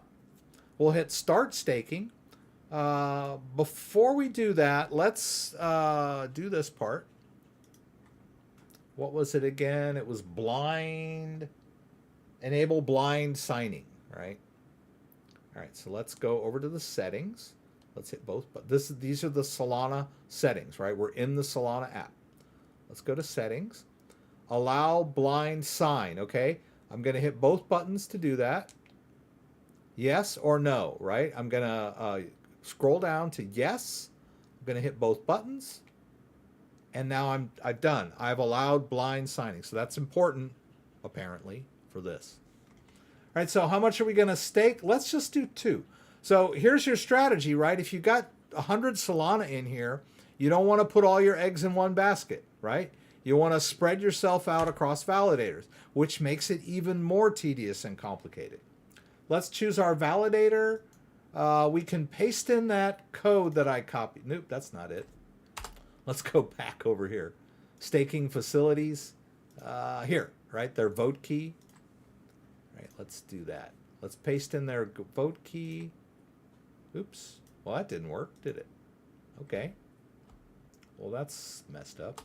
We'll hit start staking. Before we do that, let's do this part. What was it again? It was enable blind signing, right? All right, so let's go over to the settings. Let's hit both, but these are the Solana settings, right? We're in the Solana app. Let's go to settings. Allow blind sign, okay? I'm gonna hit both buttons to do that. Yes or no, right? I'm gonna scroll down to yes. I'm gonna hit both buttons. And now I've done. I've allowed blind signing. So that's important, apparently, for this. All right, so how much are we going to stake? Let's just do 2. So here's your strategy, right? If you got 100 Solana in here, you don't want to put all your eggs in one basket, right? You want to spread yourself out across validators, which makes it even more tedious and complicated. Let's choose our validator. We can paste in that code that I copied. Nope, that's not it. Let's go back over here. Staking facilities. Here, right? Their vote key. Right, let's do that. Let's paste in their vote key. Oops. Well, that didn't work, did it? Okay. Well, that's messed up.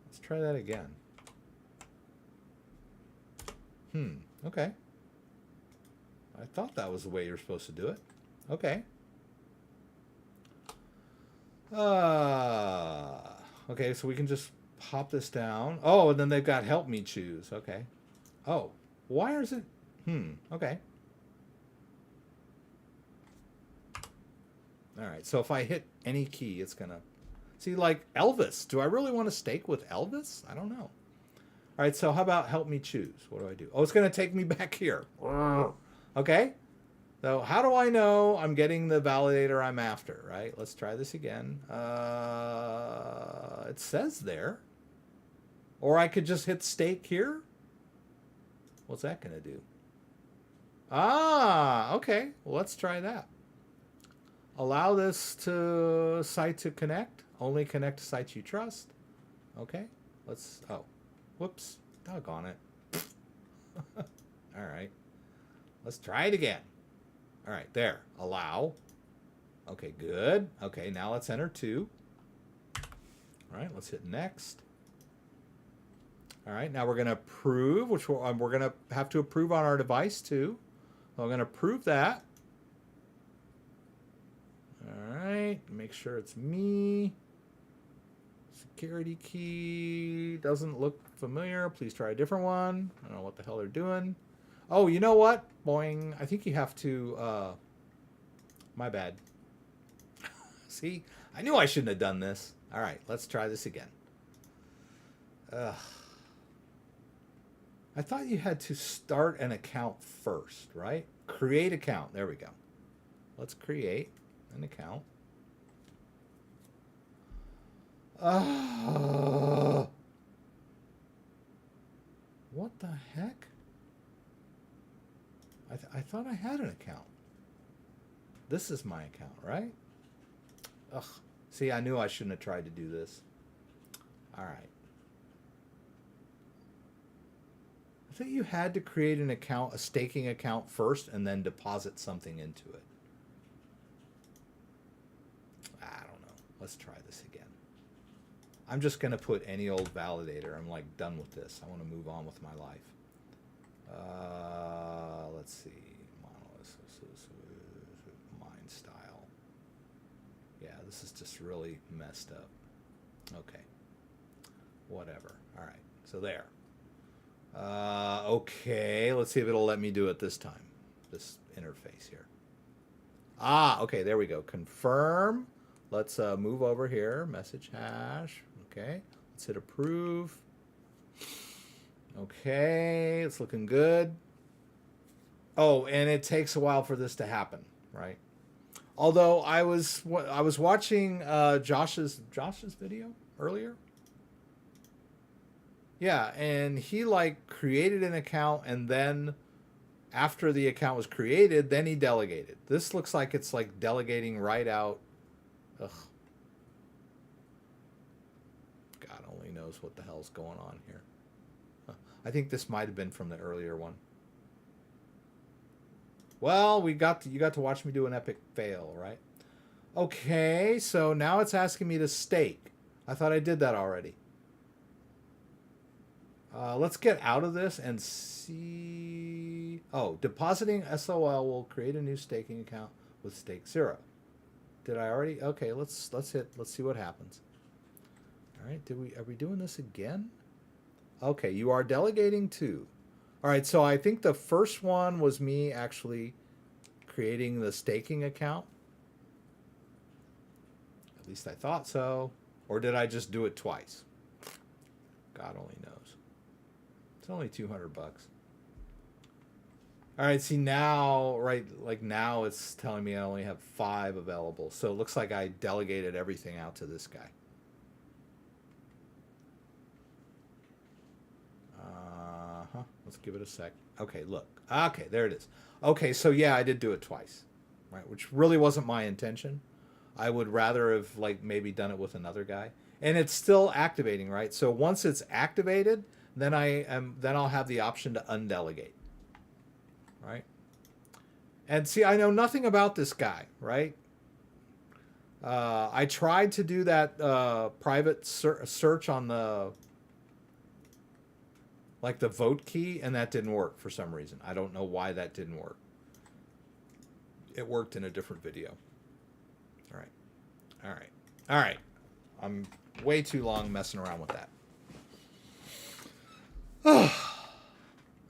Let's try that again. Okay. I thought that was the way you're supposed to do it. Okay. Okay, so we can just pop this down. Oh, and then they've got help me choose. Okay. Oh, why is it? Okay. All right, so if I hit any key, it's going to... See, like Elvis. Do I really want to stake with Elvis? I don't know. All right, so how about help me choose? What do I do? Oh, it's going to take me back here. Okay. So how do I know I'm getting the validator I'm after, right? Let's try this again. It says there. Or I could just hit stake here. What's that going to do? Ah, okay. Well, let's try that. Allow this to site to connect. Only connect to sites you trust. Okay. Let's... Oh. Whoops. Doggone it. All right. Let's try it again. All right. There. Allow. Okay, good. Okay, now let's enter 2. All right. Let's hit next. All right. Now we're going to approve, which we're going to have to approve on our device too. So I'm going to approve that. All right. Make sure it's me. Security key doesn't look familiar. Please try a different one. I don't know what the hell they're doing. Oh, you know what? Boing. I think you have to... my bad. See? I knew I shouldn't have done this. All right, let's try this again. I thought you had to start an account first, right? Create account. There we go. Let's create an account. What the heck? I thought I had an account. This is my account, right? Ugh. See, I knew I shouldn't have tried to do this. All right. I thought you had to create an account, a staking account first, and then deposit something into it. I don't know. Let's try this again. I'm just going to put any old validator. I'm like done with this. I want to move on with my life. Let's see. Mine style. Yeah, this is just really messed up. Okay. Whatever. All right. So there. Okay. Let's see if it'll let me do it this time. This interface here. Ah, okay. There we go. Confirm. Let's move over here. Message hash. Okay. Let's hit approve. Okay. It's looking good. Oh, and it takes a while for this to happen, right? Although I was watching Josh's video earlier. Yeah, and he like created an account, and then after the account was created, then he delegated. This looks like it's like delegating right out. Ugh. God only knows what the hell's going on here. I think this might have been from the earlier one. Well, you got to watch me do an epic fail, right? Okay, so now it's asking me to stake. I thought I did that already. Let's get out of this and see. Oh, depositing SOL will create a new staking account with stake 0. Did I already? Okay, let's see what happens. All right, are we doing this again? Okay, you are delegating to. All right, so I think the first one was me actually creating the staking account. At least I thought so. Or did I just do it twice? God only knows. It's only $200. All right, see now, right, like now it's telling me I only have 5 available. So it looks like I delegated everything out to this guy. Let's give it a sec. Okay, look. Okay, there it is. Okay, so yeah, I did do it twice, right? Which really wasn't my intention. I would rather have like maybe done it with another guy. And it's still activating, right? So once it's activated, then I'll have the option to undelegate, right? And see, I know nothing about this guy, right? I tried to do that private search on the like the vote key, and that didn't work for some reason. I don't know why that didn't work. It worked in a different video. All right. All right. All right. I'm way too long messing around with that.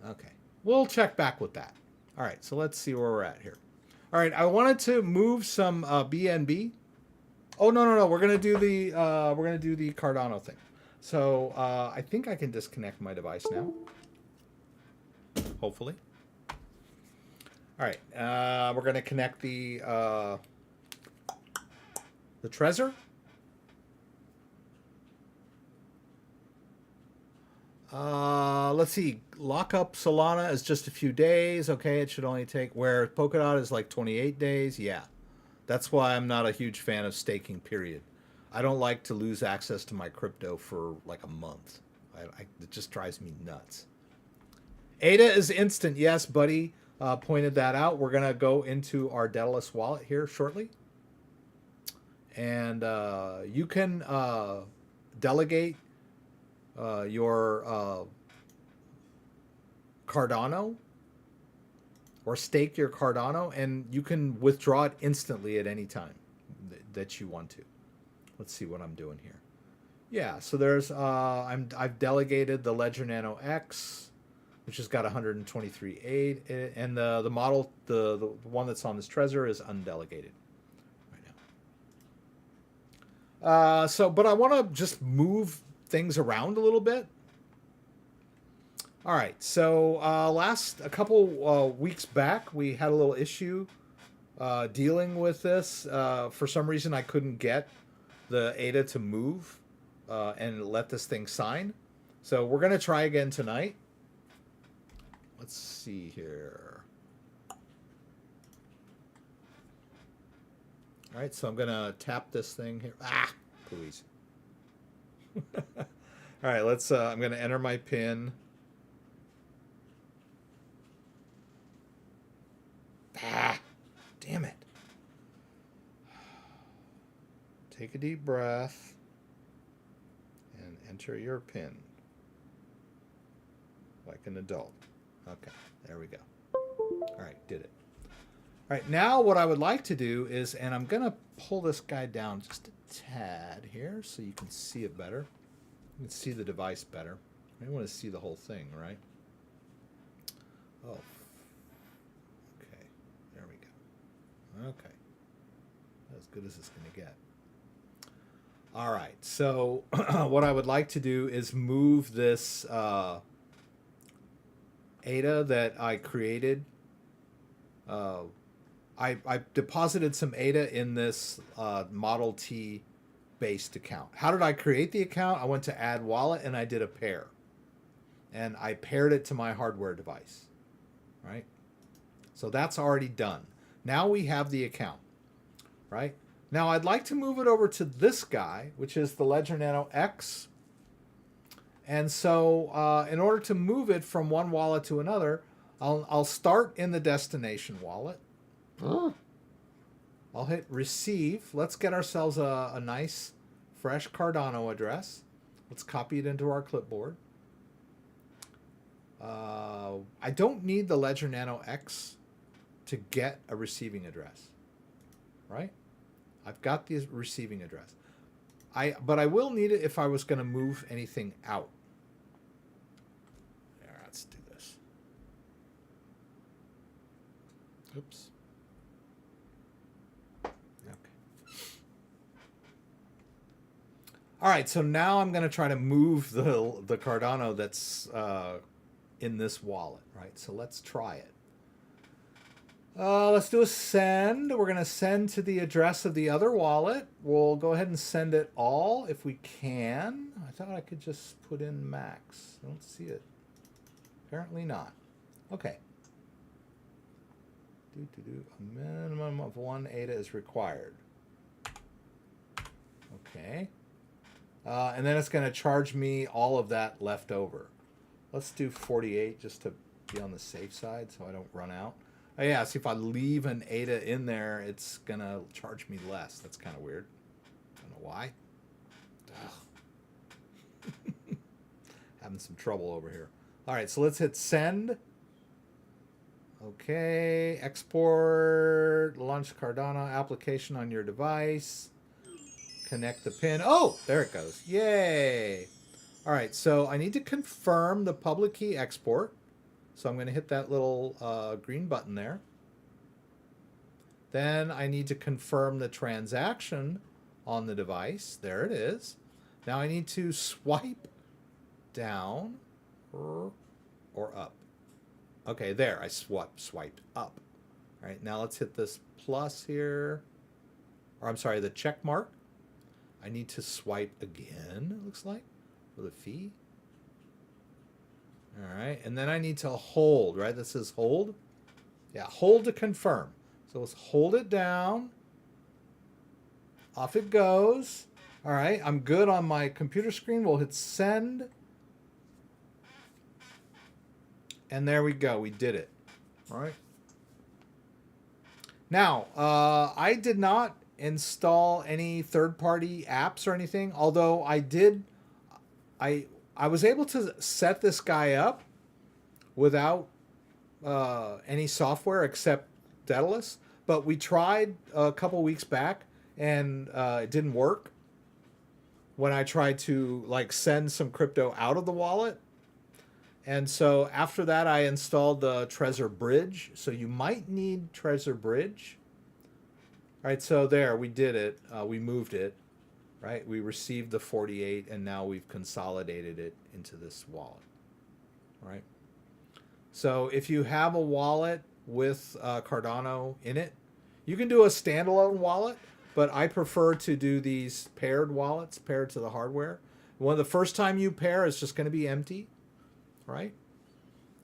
Okay. We'll check back with that. All right. So let's see where we're at here. All right. I wanted to move some BNB. Oh, no. We're going to do the Cardano thing. So I think I can disconnect my device now. Hopefully. All right. We're going to connect the Trezor. Let's see. Lockup Solana is just a few days. Okay, it should only take, where Polkadot is like 28 days. Yeah. That's why I'm not a huge fan of staking, period. I don't like to lose access to my crypto for like a month. It just drives me nuts. ADA is instant. Yes, buddy pointed that out. We're going to go into our Daedalus wallet here shortly. And you can delegate your Cardano or stake your Cardano, and you can withdraw it instantly at any time that you want to. Let's see what I'm doing here. Yeah, so there's I've delegated the Ledger Nano X, which has got 123.8, and the model, the one that's on this Trezor is undelegated right now. But I want to just move things around a little bit. All right, so a couple weeks back, we had a little issue dealing with this. For some reason, I couldn't get the ADA to move and let this thing sign. So we're going to try again tonight. Let's see here. All right, so I'm going to tap this thing here. Ah, please. All right, let's, I'm going to enter my PIN. Ah, damn it. Take a deep breath and enter your PIN like an adult. Okay, there we go. All right, did it. All right, now what I would like to do is, and I'm going to pull this guy down just a tad here so you can see it better. You can see the device better. I want to see the whole thing, right? Oh. Okay, there we go. Okay. As good as it's going to get. All right, so what I would like to do is move this ADA that I created. I deposited some ADA in this Model T based account. How did I create the account? I went to add wallet and I did a pair. And I paired it to my hardware device, right? So that's already done. Now we have the account, right? Now I'd like to move it over to this guy, which is the Ledger Nano X. And so in order to move it from one wallet to another, I'll start in the destination wallet. I'll hit receive. Let's get ourselves a nice fresh Cardano address. Let's copy it into our clipboard. I don't need the Ledger Nano X to get a receiving address, right? I've got the receiving address. But I will need it if I was going to move anything out. There, let's do this. Oops. Okay. All right, so now I'm going to try to move the Cardano that's in this wallet, right? So let's try it. Let's do a send. We're going to send to the address of the other wallet. We'll go ahead and send it all if we can. I thought I could just put in max. I don't see it. Apparently not. Okay. A minimum of 1 ADA is required. Okay. And then it's going to charge me all of that left over. Let's do 48 just to be on the safe side so I don't run out. Oh, yeah, see, if I leave an ADA in there, it's going to charge me less. That's kind of weird. I don't know why. Having some trouble over here. All right, so let's hit send. Okay, export, launch Cardano application on your device. Connect the pin. Oh, there it goes. Yay. All right, so I need to confirm the public key export. So I'm going to hit that little green button there. Then I need to confirm the transaction on the device. There it is. Now I need to swipe down or up. Okay, there. I swiped up. All right, now let's hit this plus here. Or I'm sorry, the check mark. I need to swipe again, it looks like, for the fee. All right, and then I need to hold, right? That says hold. Yeah, hold to confirm. So let's hold it down. Off it goes. All right, I'm good on my computer screen. We'll hit send. And there we go. We did it. All right. Now, I did not install any third-party apps or anything, although I was able to set this guy up without any software except Daedalus, but we tried a couple weeks back and it didn't work when I tried to like send some crypto out of the wallet. And so after that, I installed the Trezor Bridge. So you might need Trezor Bridge. All right, so there, we did it. We moved it, right? We received the 48, and now we've consolidated it into this wallet, right? So if you have a wallet with Cardano in it, you can do a standalone wallet, but I prefer to do these paired wallets, paired to the hardware. The first time you pair is just going to be empty, right?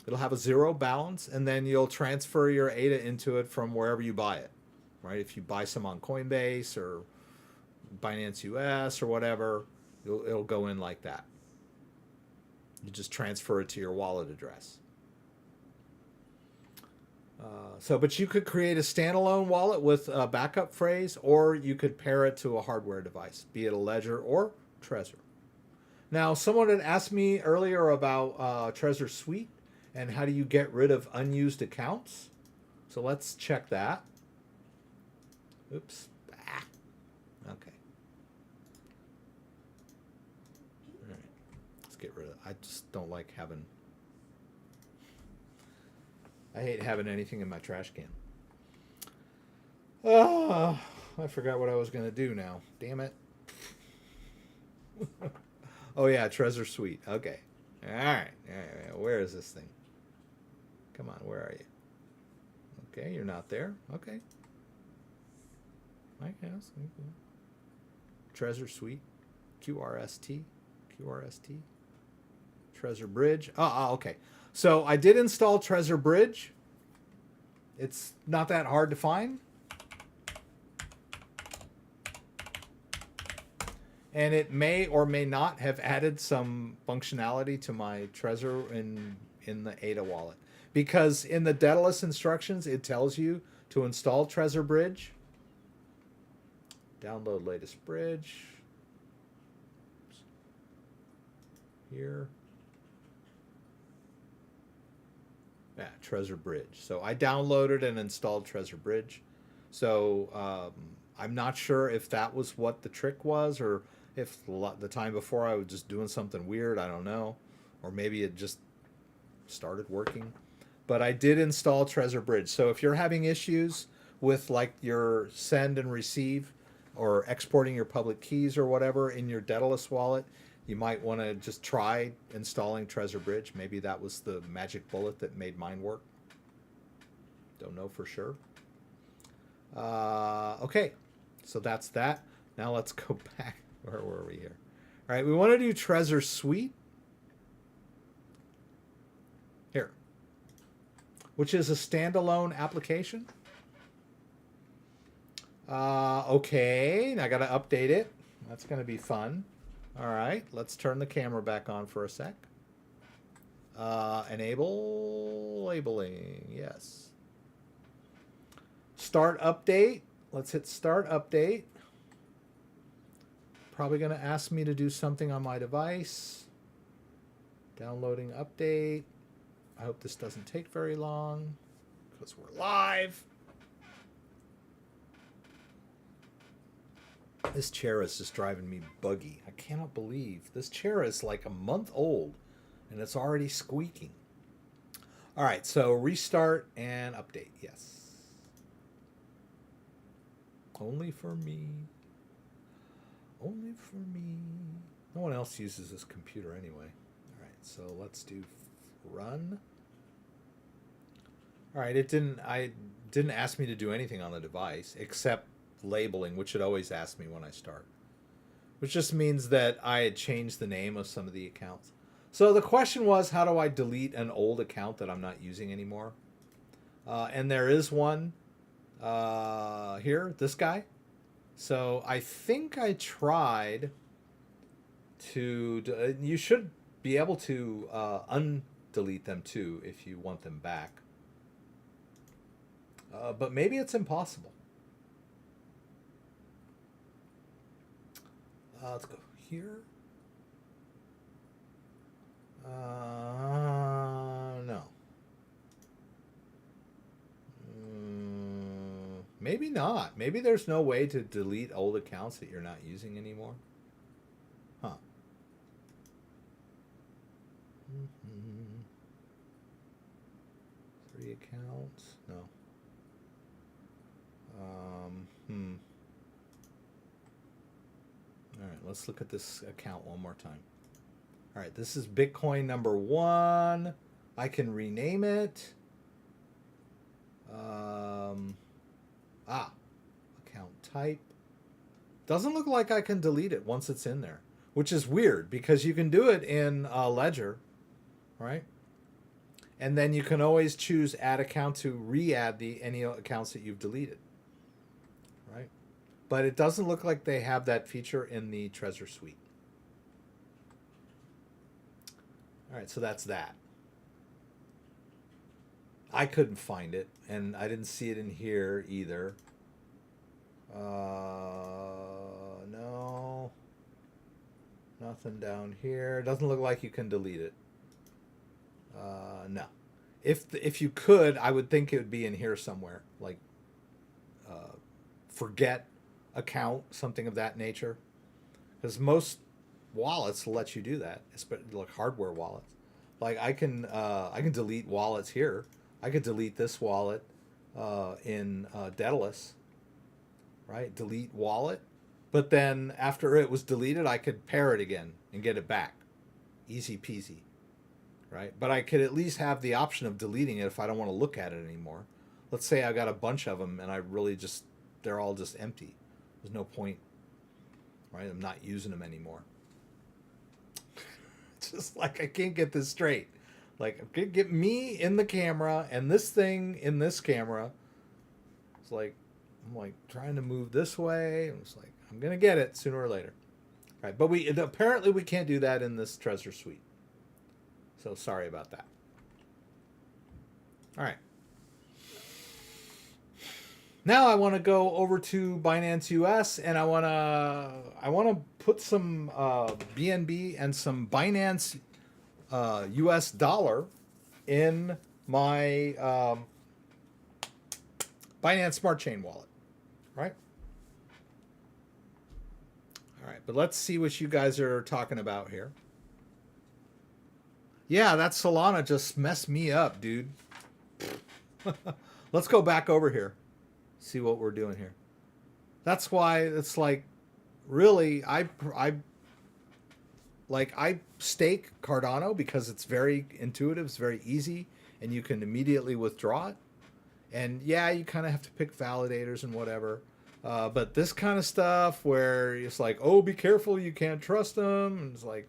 It'll have a zero balance, and then you'll transfer your ADA into it from wherever you buy it. Right? If you buy some on Coinbase or Binance US or whatever, it'll go in like that. You just transfer it to your wallet address. But you could create a standalone wallet with a backup phrase, or you could pair it to a hardware device, be it a Ledger or Trezor. Now, someone had asked me earlier about Trezor Suite and how do you get rid of unused accounts. So let's check that. Oops. Ah. Okay. All right. Let's get rid of it. I just don't like having... I hate having anything in my trash can. Oh, I forgot what I was going to do now. Damn it. Oh, yeah, Trezor Suite. Okay. All right. Where is this thing? Come on, where are you? Okay, you're not there. Okay. I guess. Trezor Suite, QRST, Trezor Bridge. Okay. So I did install Trezor Bridge. It's not that hard to find. And it may or may not have added some functionality to my Trezor in the ADA wallet. Because in the Daedalus instructions, it tells you to install Trezor Bridge. Download latest bridge. Here. Yeah, Trezor Bridge. So I downloaded and installed Trezor Bridge. So I'm not sure if that was what the trick was, or if the time before I was just doing something weird. I don't know. Or maybe it just started working. But I did install Trezor Bridge. So if you're having issues with like your send and receive, or exporting your public keys or whatever in your Daedalus wallet, you might want to just try installing Trezor Bridge. Maybe that was the magic bullet that made mine work. Don't know for sure. Okay, so that's that. Now let's go back. Where were we here? All right, we want to do Trezor Suite. Here. Which is a standalone application. Okay, I got to update it. That's going to be fun. All right, let's turn the camera back on for a sec. Enable labeling, yes. Start update. Let's hit start update. Probably going to ask me to do something on my device. Downloading update. I hope this doesn't take very long because we're live. This chair is just driving me buggy. I cannot believe this chair is like a month old and it's already squeaking. All right, so restart and update. Yes. Only for me. Only for me. No one else uses this computer anyway. All right, so let's do run. All right, I didn't ask me to do anything on the device except labeling, which it always asks me when I start, which just means that I had changed the name of some of the accounts. So the question was, how do I delete an old account that I'm not using anymore? And there is one here, this guy. So I think I tried to, you should be able to undelete them too if you want them back. But maybe it's impossible. Let's go here. No. Maybe not. Maybe there's no way to delete old accounts that you're not using anymore. Huh. Three accounts? No. All right, let's look at this account one more time. All right, this is Bitcoin number 1. I can rename it. Account type. Doesn't look like I can delete it once it's in there, which is weird because you can do it in Ledger, right? And then you can always choose add account to re-add any accounts that you've deleted, right? But it doesn't look like they have that feature in the Trezor suite. All right, so that's that. I couldn't find it, and I didn't see it in here either. No. Nothing down here. Doesn't look like you can delete it. No. If you could, I would think it would be in here somewhere, like forget account, something of that nature. Because most wallets will let you do that, especially like hardware wallets. Like I can delete wallets here. I could delete this wallet in Daedalus, right? Delete wallet, but then after it was deleted, I could pair it again and get it back, easy peasy, right? But I could at least have the option of deleting it if I don't want to look at it anymore. Let's say I got a bunch of them and I really just they're all just empty. There's no point, right? I'm not using them anymore. Just like I can't get this straight. Like get me in the camera and this thing in this camera. It's like I'm like trying to move this way. And it's like I'm gonna get it sooner or later, right? But apparently we can't do that in this Trezor suite. So sorry about that. All right. Now I want to go over to Binance US and I want to put some BNB and some Binance US dollar in my Binance Smart Chain wallet, right? All right, but let's see what you guys are talking about here. Yeah, that Solana just messed me up, dude. Let's go back over here. See what we're doing here. That's why it's like, really, I stake Cardano because it's very intuitive, it's very easy, and you can immediately withdraw it. And yeah, you kind of have to pick validators and whatever. But this kind of stuff where it's like, oh, be careful, you can't trust them. And it's like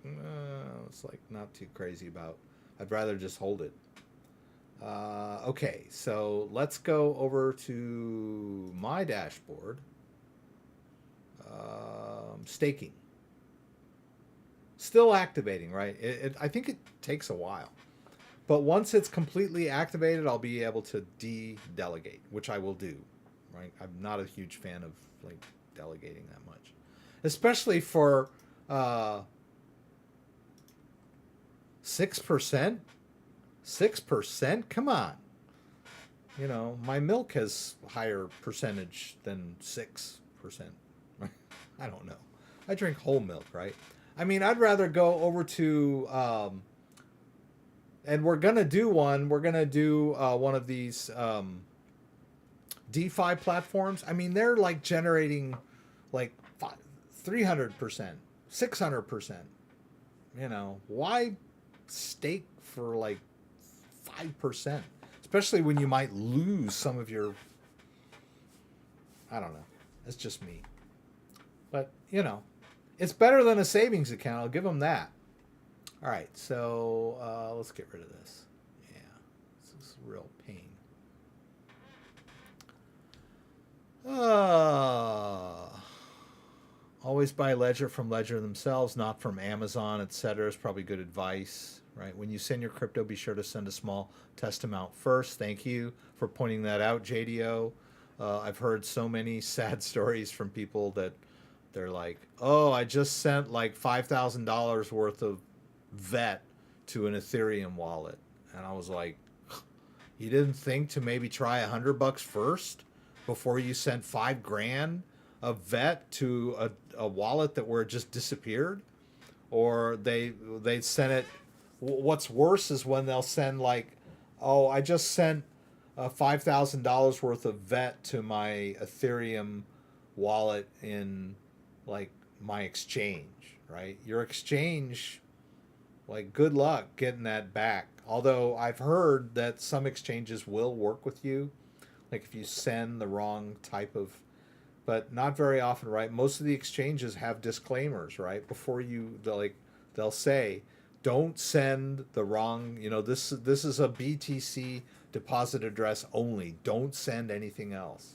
not too crazy about. I'd rather just hold it. Okay, so let's go over to my dashboard. Staking. Still activating, right? I think it takes a while. But once it's completely activated, I'll be able to de-delegate, which I will do, right? I'm not a huge fan of like delegating that much. Especially for 6%? 6%? Come on. You know, my milk has higher percentage than 6%. I don't know. I drink whole milk, right? I mean, I'd rather go over to, and we're going to do one. We're going to do one of these DeFi platforms. I mean, they're like generating like 300%, 600%. You know, why stake for like 5%? Especially when you might lose some of your, I don't know. It's just me. But, you know, it's better than a savings account. I'll give them that. All right, so let's get rid of this. Yeah, this is a real pain. Always buy Ledger from Ledger themselves, not from Amazon, etc. is probably good advice, right? When you send your crypto, be sure to send a small test amount first. Thank you for pointing that out, JDO. I've heard so many sad stories from people that they're like, oh, I just sent like $5,000 worth of VET to an Ethereum wallet. And I was like, you didn't think to maybe try $100 first before you sent $5,000 of VET to a wallet that where it just disappeared? Or they sent it. What's worse is when they'll send like, oh, I just sent $5,000 worth of VET to my Ethereum wallet in like my exchange, right? Your exchange, like, good luck getting that back. Although I've heard that some exchanges will work with you, like if you send the wrong type of, but not very often, right? Most of the exchanges have disclaimers, right? Before you, they'll say, don't send the wrong, you know, this is a BTC deposit address only. Don't send anything else.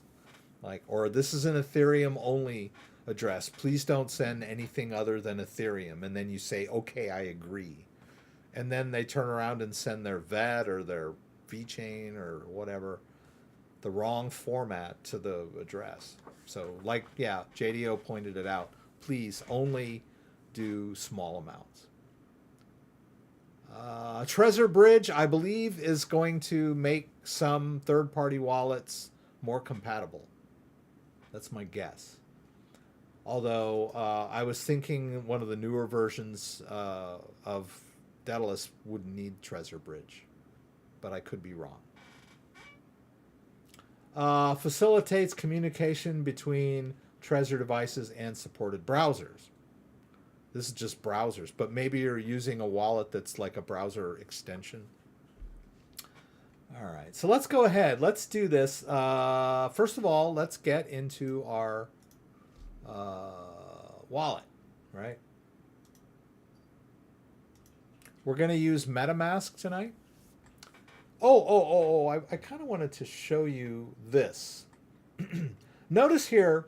Like, or this is an Ethereum only address. Please don't send anything other than Ethereum. And then you say, okay, I agree. And then they turn around and send their VET or their VChain or whatever, the wrong format to the address. So, like, yeah, JDO pointed it out. Please only do small amounts. Trezor Bridge, I believe, is going to make some third-party wallets more compatible. That's my guess. Although I was thinking one of the newer versions of Daedalus would need Trezor Bridge, but I could be wrong. Facilitates communication between Trezor devices and supported browsers. This is just browsers, but maybe you're using a wallet that's like a browser extension. All right, so let's go ahead. Let's do this. First of all, let's get into our wallet, right? We're going to use MetaMask tonight. I kind of wanted to show you this. Notice here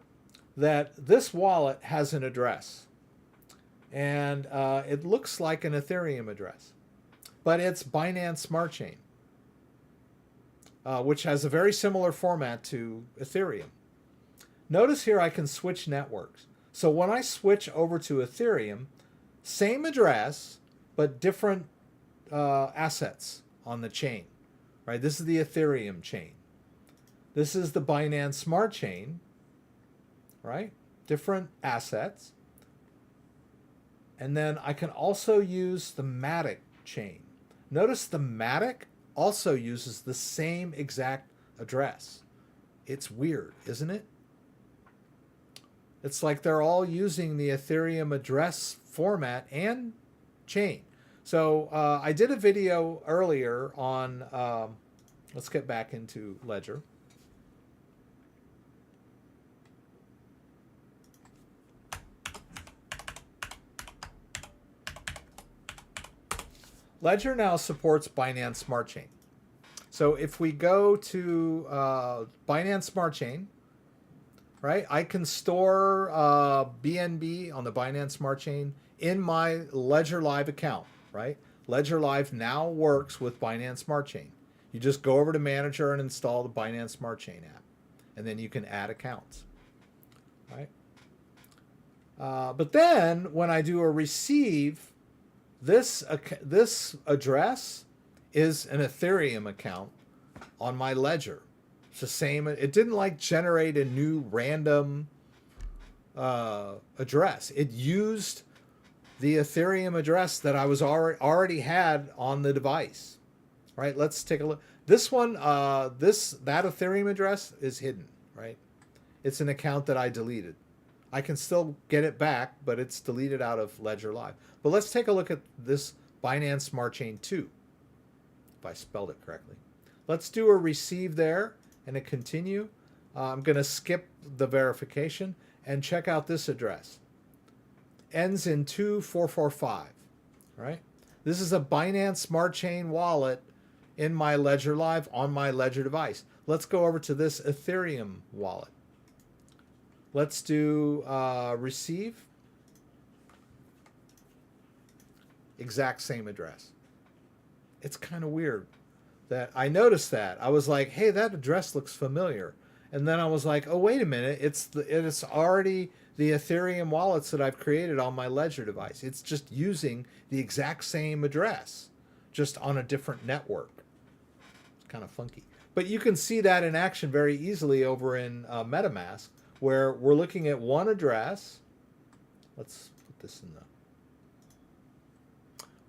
that this wallet has an address. And it looks like an Ethereum address. But it's Binance Smart Chain, which has a very similar format to Ethereum. Notice here I can switch networks. So when I switch over to Ethereum, same address, but different assets on the chain. Right? This is the Ethereum chain. This is the Binance Smart Chain. Right? Different assets. And then I can also use the Matic chain. Notice the Matic also uses the same exact address. It's weird, isn't it? It's like they're all using the Ethereum address format and chain. So I did a video earlier on, let's get back into Ledger. Ledger now supports Binance Smart Chain. So if we go to Binance Smart Chain, right, I can store BNB on the Binance Smart Chain in my Ledger Live account, right? Ledger Live now works with Binance Smart Chain. You just go over to Manager and install the Binance Smart Chain app, and then you can add accounts, right? But then when I do a receive this address is an Ethereum account on my ledger. It's the same. It didn't like generate a new random address. It used the Ethereum address that I was already had on the device. Right? Let's take a look. This one, that Ethereum address is hidden. Right? It's an account that I deleted. I can still get it back, but it's deleted out of Ledger Live. But let's take a look at this Binance Smart Chain 2, if I spelled it correctly. Let's do a receive there and a continue. I'm going to skip the verification and check out this address. Ends in 2445, right? This is a Binance Smart Chain wallet in my Ledger Live on my Ledger device. Let's go over to this Ethereum wallet. Let's do receive. Exact same address. It's kind of weird that I noticed that. I was like, hey, that address looks familiar. And then I was like, oh, wait a minute. It's already the Ethereum wallets that I've created on my Ledger device. It's just using the exact same address, just on a different network. It's kind of funky. But you can see that in action very easily over in MetaMask, where we're looking at one address. Let's put this in the...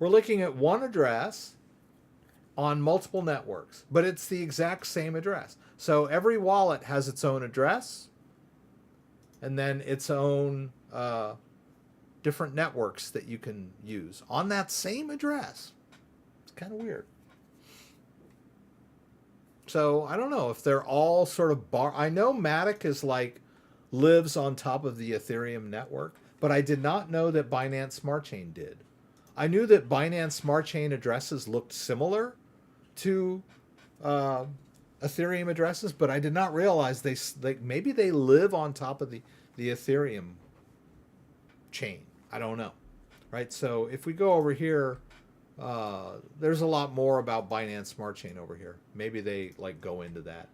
We're looking at one address on multiple networks, but it's the exact same address. So every wallet has its own address and then its own different networks that you can use on that same address. It's kind of weird. So I don't know if they're all sort of I know Matic is like lives on top of the Ethereum network, but I did not know that Binance Smart Chain did. I knew that Binance Smart Chain addresses looked similar to Ethereum addresses, but I did not realize maybe they live on top of the Ethereum chain. I don't know, right? So if we go over here, there's a lot more about Binance Smart Chain over here. Maybe they like go into that.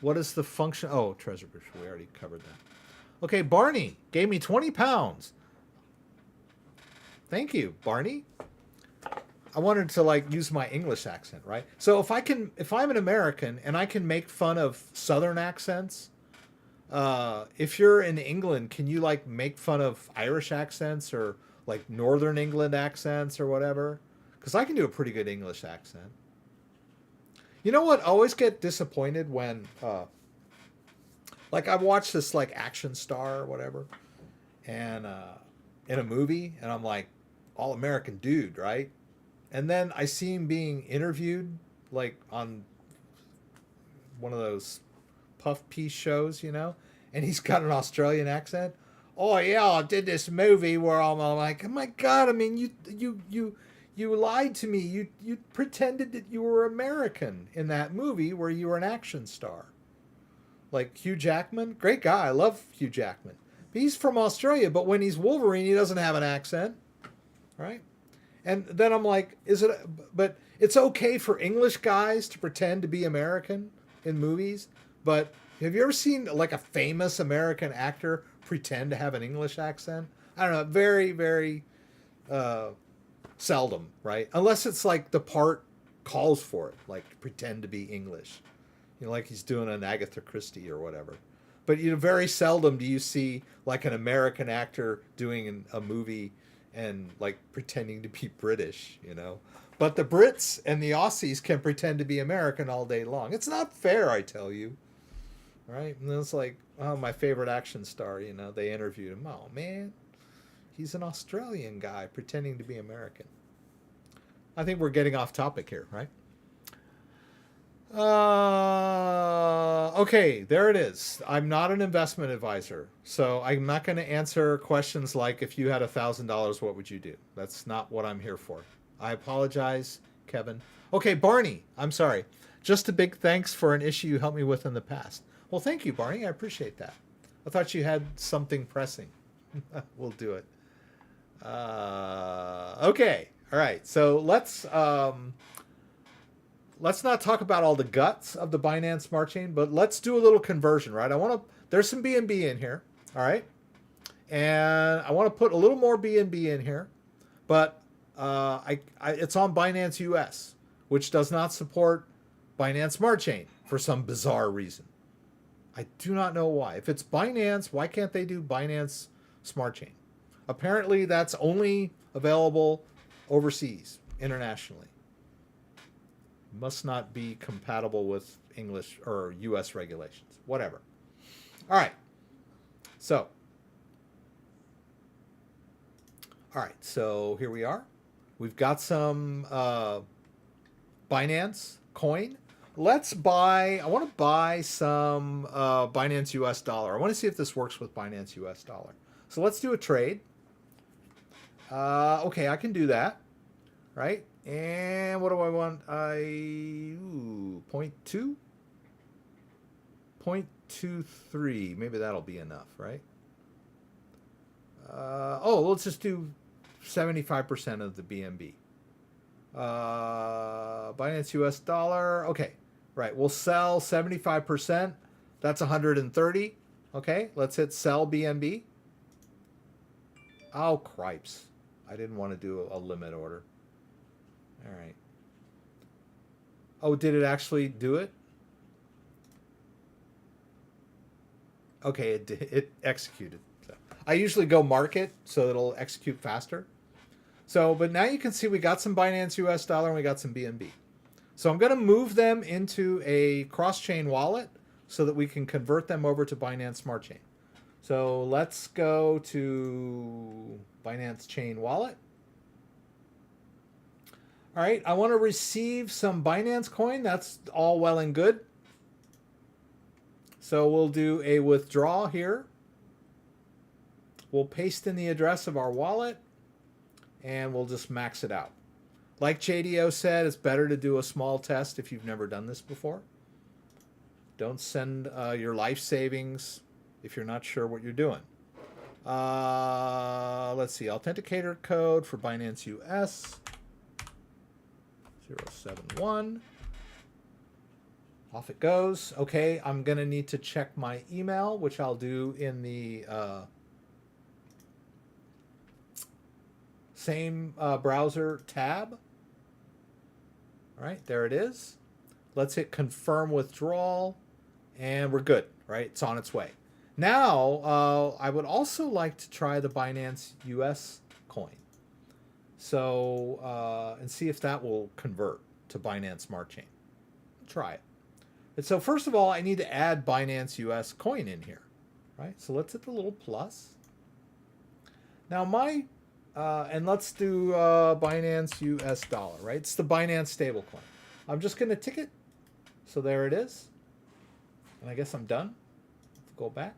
What is the function? Oh, Trezor, we already covered that. Okay, Barney gave me 20 pounds. Thank you, Barney. I wanted to like use my English accent, right? So if I'm an American and I can make fun of Southern accents, if you're in England, can you like make fun of Irish accents or like Northern England accents or whatever? Because I can do a pretty good English accent. You know what? I always get disappointed when, like I watched this like action star or whatever, and in a movie, and I'm like, all American dude, right? And then I see him being interviewed like on one of those puff piece shows, you know, and he's got an Australian accent. Oh yeah, I did this movie where I'm like, oh my God, I mean, you lied to me. You pretended that you were American in that movie where you were an action star. Like Hugh Jackman, great guy. I love Hugh Jackman. But he's from Australia, but when he's Wolverine, he doesn't have an accent, right? And then I'm like, but it's okay for English guys to pretend to be American in movies, but have you ever seen like a famous American actor pretend to have an English accent? I don't know, very, very seldom, right? Unless it's like the part calls for it, like pretend to be English. You know, like he's doing an Agatha Christie or whatever. But you know, very seldom do you see like an American actor doing a movie and like pretending to be British, you know. But the Brits and the Aussies can pretend to be American all day long. It's not fair, I tell you. Right? And it's like, oh, my favorite action star, you know, they interviewed him. Oh, man, he's an Australian guy pretending to be American. I think we're getting off topic here, right? Okay, there it is. I'm not an investment advisor, so I'm not going to answer questions like, if you had $1,000, what would you do? That's not what I'm here for. I apologize, Kevin. Okay, Barney, I'm sorry. Just a big thanks for an issue you helped me with in the past. Well, thank you, Barney. I appreciate that. I thought you had something pressing. We'll do it. Okay, all right. So let's not talk about all the guts of the Binance Smart Chain, but let's do a little conversion, right? There's some BNB in here, all right? And I want to put a little more BNB in here, but it's on Binance US, which does not support Binance Smart Chain for some bizarre reason. I do not know why. If it's Binance, why can't they do Binance Smart Chain? Apparently, that's only available overseas, internationally. Must not be compatible with English or US regulations. Whatever. All right. So here we are. We've got some Binance coin. Let's buy, I want to buy some Binance US dollar. I want to see if this works with Binance US dollar. So let's do a trade. Okay, I can do that, right? And what do I want? 0.2? 0.23. Maybe that'll be enough, right? Let's just do 75% of the BNB. Binance US dollar. Okay, right. We'll sell 75%. That's 130. Okay, let's hit sell BNB. Oh, cripes. I didn't want to do a limit order. All right. Oh, did it actually do it? Okay, it executed. So I usually go market so it'll execute faster. So, but now you can see we got some Binance US dollar and we got some BNB. So I'm going to move them into a cross-chain wallet so that we can convert them over to Binance Smart Chain. So let's go to Binance Chain Wallet. All right, I want to receive some Binance coin. That's all well and good. So we'll do a withdraw here. We'll paste in the address of our wallet and we'll just max it out. Like JDO said, it's better to do a small test if you've never done this before. Don't send your life savings if you're not sure what you're doing. Let's see, authenticator code for Binance US 071. Off it goes. Okay, I'm going to need to check my email, which I'll do in the same browser tab. All right, there it is. Let's hit confirm withdrawal, and we're good, right? It's on its way. Now, I would also like to try the Binance US coin. So, and see if that will convert to Binance Smart Chain. Try it. And so first of all, I need to add Binance US coin in here, right? So let's hit the little plus. Now and let's do Binance US dollar, right? It's the Binance stablecoin. I'm just going to tick it. So there it is. And I guess I'm done. Go back.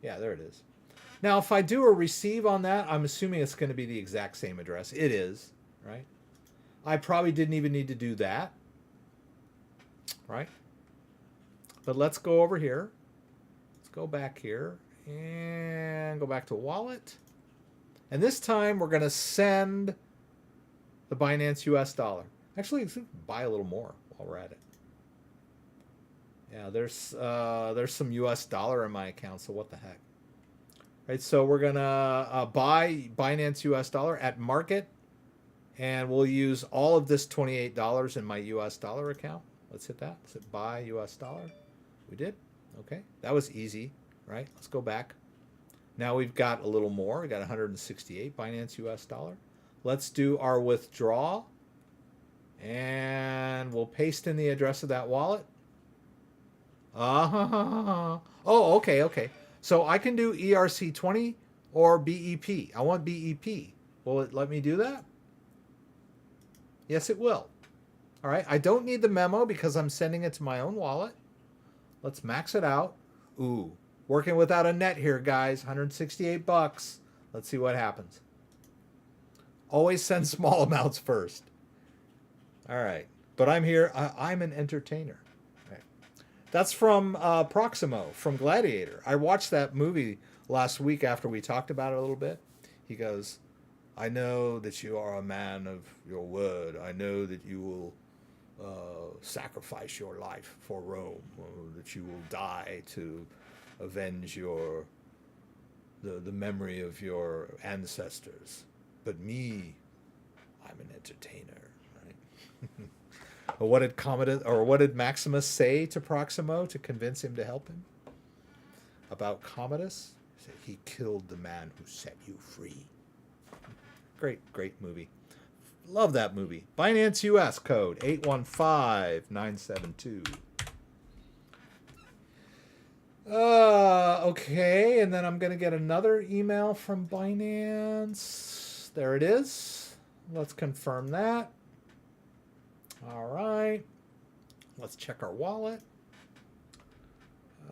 Yeah, there it is. Now, if I do a receive on that, I'm assuming it's going to be the exact same address. It is, right? I probably didn't even need to do that, right? But let's go over here. Let's go back here and go back to wallet. And this time we're going to send the Binance US dollar. Actually, let's buy a little more while we're at it. Yeah, there's some US dollar in my account, so what the heck. Right, so we're going to buy Binance US dollar at market, and we'll use all of this $28 in my US dollar account. Let's hit that. Let's hit buy US dollar. We did. Okay, that was easy, right? Let's go back. Now we've got a little more. We got 168 Binance US dollar. Let's do our withdraw, and we'll paste in the address of that wallet. Oh, okay. So I can do ERC20 or BEP. I want BEP. Will it let me do that? Yes, it will. All right. I don't need the memo because I'm sending it to my own wallet. Let's max it out. Ooh, working without a net here, guys. 168 bucks. Let's see what happens. Always send small amounts first. All right. But I'm here. I'm an entertainer. That's from Proximo, from Gladiator. I watched that movie last week after we talked about it a little bit. He goes, I know that you are a man of your word. I know that you will sacrifice your life for Rome, or that you will die to avenge your the memory of your ancestors. But me, I'm an entertainer, right? What did Commodus, or what did Maximus say to Proximo to convince him to help him? About Commodus? He said, he killed the man who set you free. Great movie. Love that movie. Binance US code 815972. Okay, and then I'm going to get another email from Binance. There it is. Let's confirm that. All right. Let's check our wallet.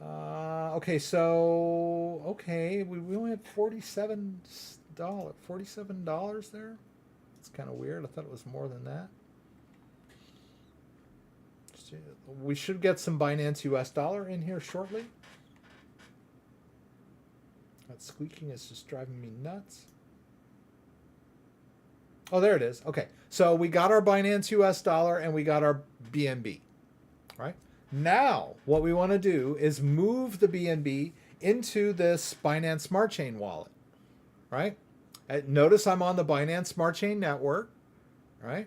Okay, so, okay, we only had $47 there. It's kind of weird. I thought it was more than that. We should get some Binance US dollar in here shortly. That squeaking is just driving me nuts. Oh, there it is. Okay, so we got our Binance US dollar and we got our BNB, right? Now, what we want to do is move the BNB into this Binance Smart Chain wallet, right? Notice I'm on the Binance Smart Chain network, right?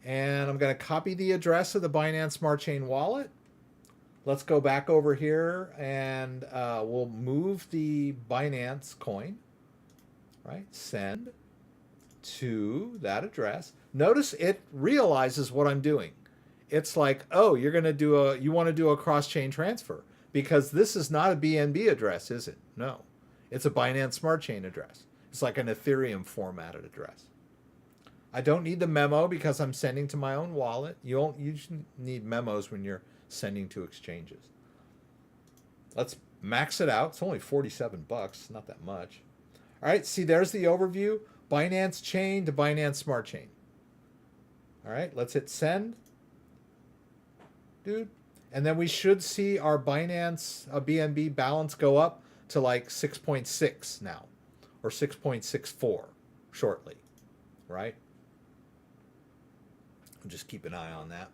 And I'm going to copy the address of the Binance Smart Chain wallet. Let's go back over here and we'll move the Binance coin, right? Send to that address. Notice it realizes what I'm doing. It's like, oh, you want to do a cross-chain transfer because this is not a BNB address, is it? No, it's a Binance Smart Chain address. It's like an Ethereum formatted address. I don't need the memo because I'm sending to my own wallet. You usually need memos when you're sending to exchanges. Let's max it out. It's only 47 bucks, not that much. All right, see, there's the overview. Binance Chain to Binance Smart Chain. All right, let's hit send. Dude. And then we should see our Binance BNB balance go up to like 6.6 now, or 6.64 shortly, right? I'll just keep an eye on that.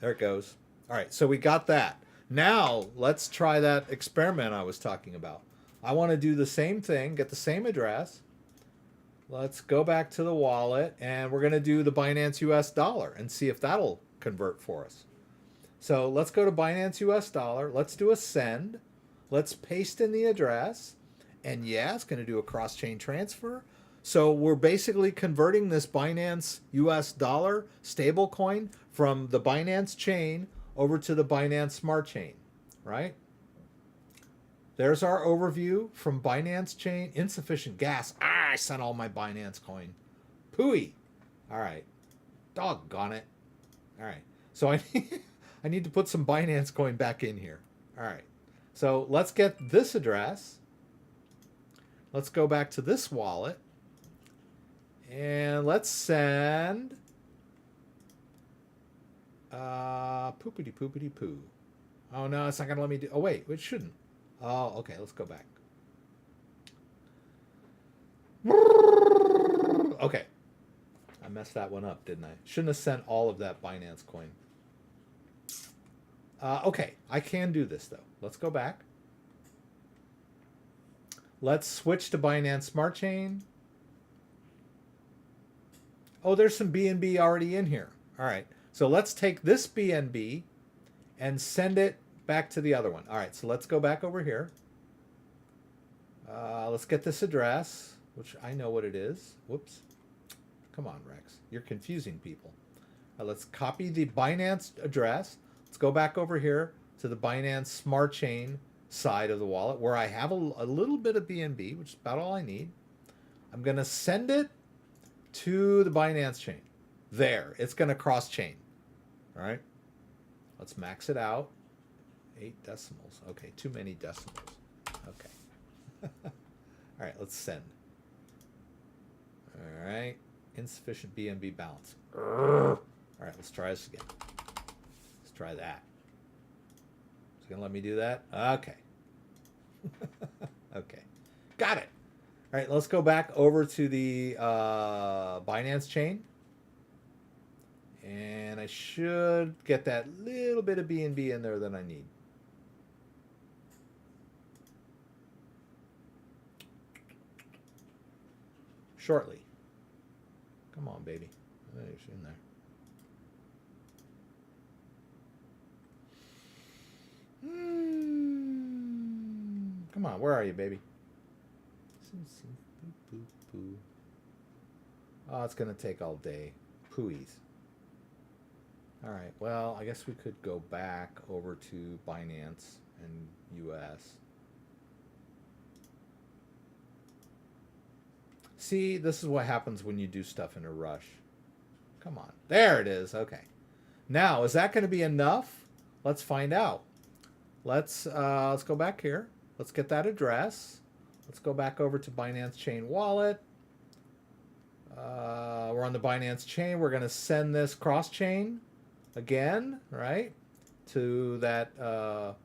There it goes. All right, so we got that. Now let's try that experiment I was talking about. I want to do the same thing, get the same address. Let's go back to the wallet, and we're going to do the Binance US dollar and see if that'll convert for us. So let's go to Binance US dollar. Let's do a send. Let's paste in the address. And yeah, it's going to do a cross-chain transfer. So we're basically converting this Binance US dollar stablecoin from the Binance chain over to the Binance Smart Chain, right? There's our overview from Binance chain. Insufficient gas. I sent all my Binance coin. Pooey. All right. Doggone it. All right. So I need to put some Binance coin back in here. All right. So let's get this address. Let's go back to this wallet. And let's send poopity poopity poo. Oh no, it's not gonna let me do. Oh wait, it shouldn't. Oh, okay, let's go back. Okay, I messed that one up, didn't I? Shouldn't have sent all of that Binance coin. Okay, I can do this though. Let's go back. Let's switch to Binance Smart Chain. Oh, there's some BNB already in here. All right. So let's take this BNB and send it back to the other one. All right. So let's go back over here. Let's get this address, which I know what it is. Whoops. Come on, Rex. You're confusing people. Let's copy the Binance address. Let's go back over here to the Binance Smart Chain side of the wallet where I have a little bit of BNB, which is about all I need. I'm going to send it to the Binance chain. There, it's going to cross chain. All right. Let's max it out. 8 decimals. Okay, too many decimals. Okay. All right, let's send. All right. Insufficient BNB balance. All right, let's try this again. Let's try that. It's going to let me do that? Okay. Okay. Got it. All right, let's go back over to the Binance chain. And I should get that little bit of BNB in there that I need. shortly. Come on, baby. There she's in there. Come on, where are you, baby? Oh, it's going to take all day. Pooies. All right, well, I guess we could go back over to Binance and US. See, this is what happens when you do stuff in a rush. Come on. There it is. Okay. Now, is that going to be enough? Let's find out. Let's go back here. Let's get that address. Let's go back over to Binance Chain Wallet. We're on the Binance Chain. We're going to send this cross-chain again, right, to that the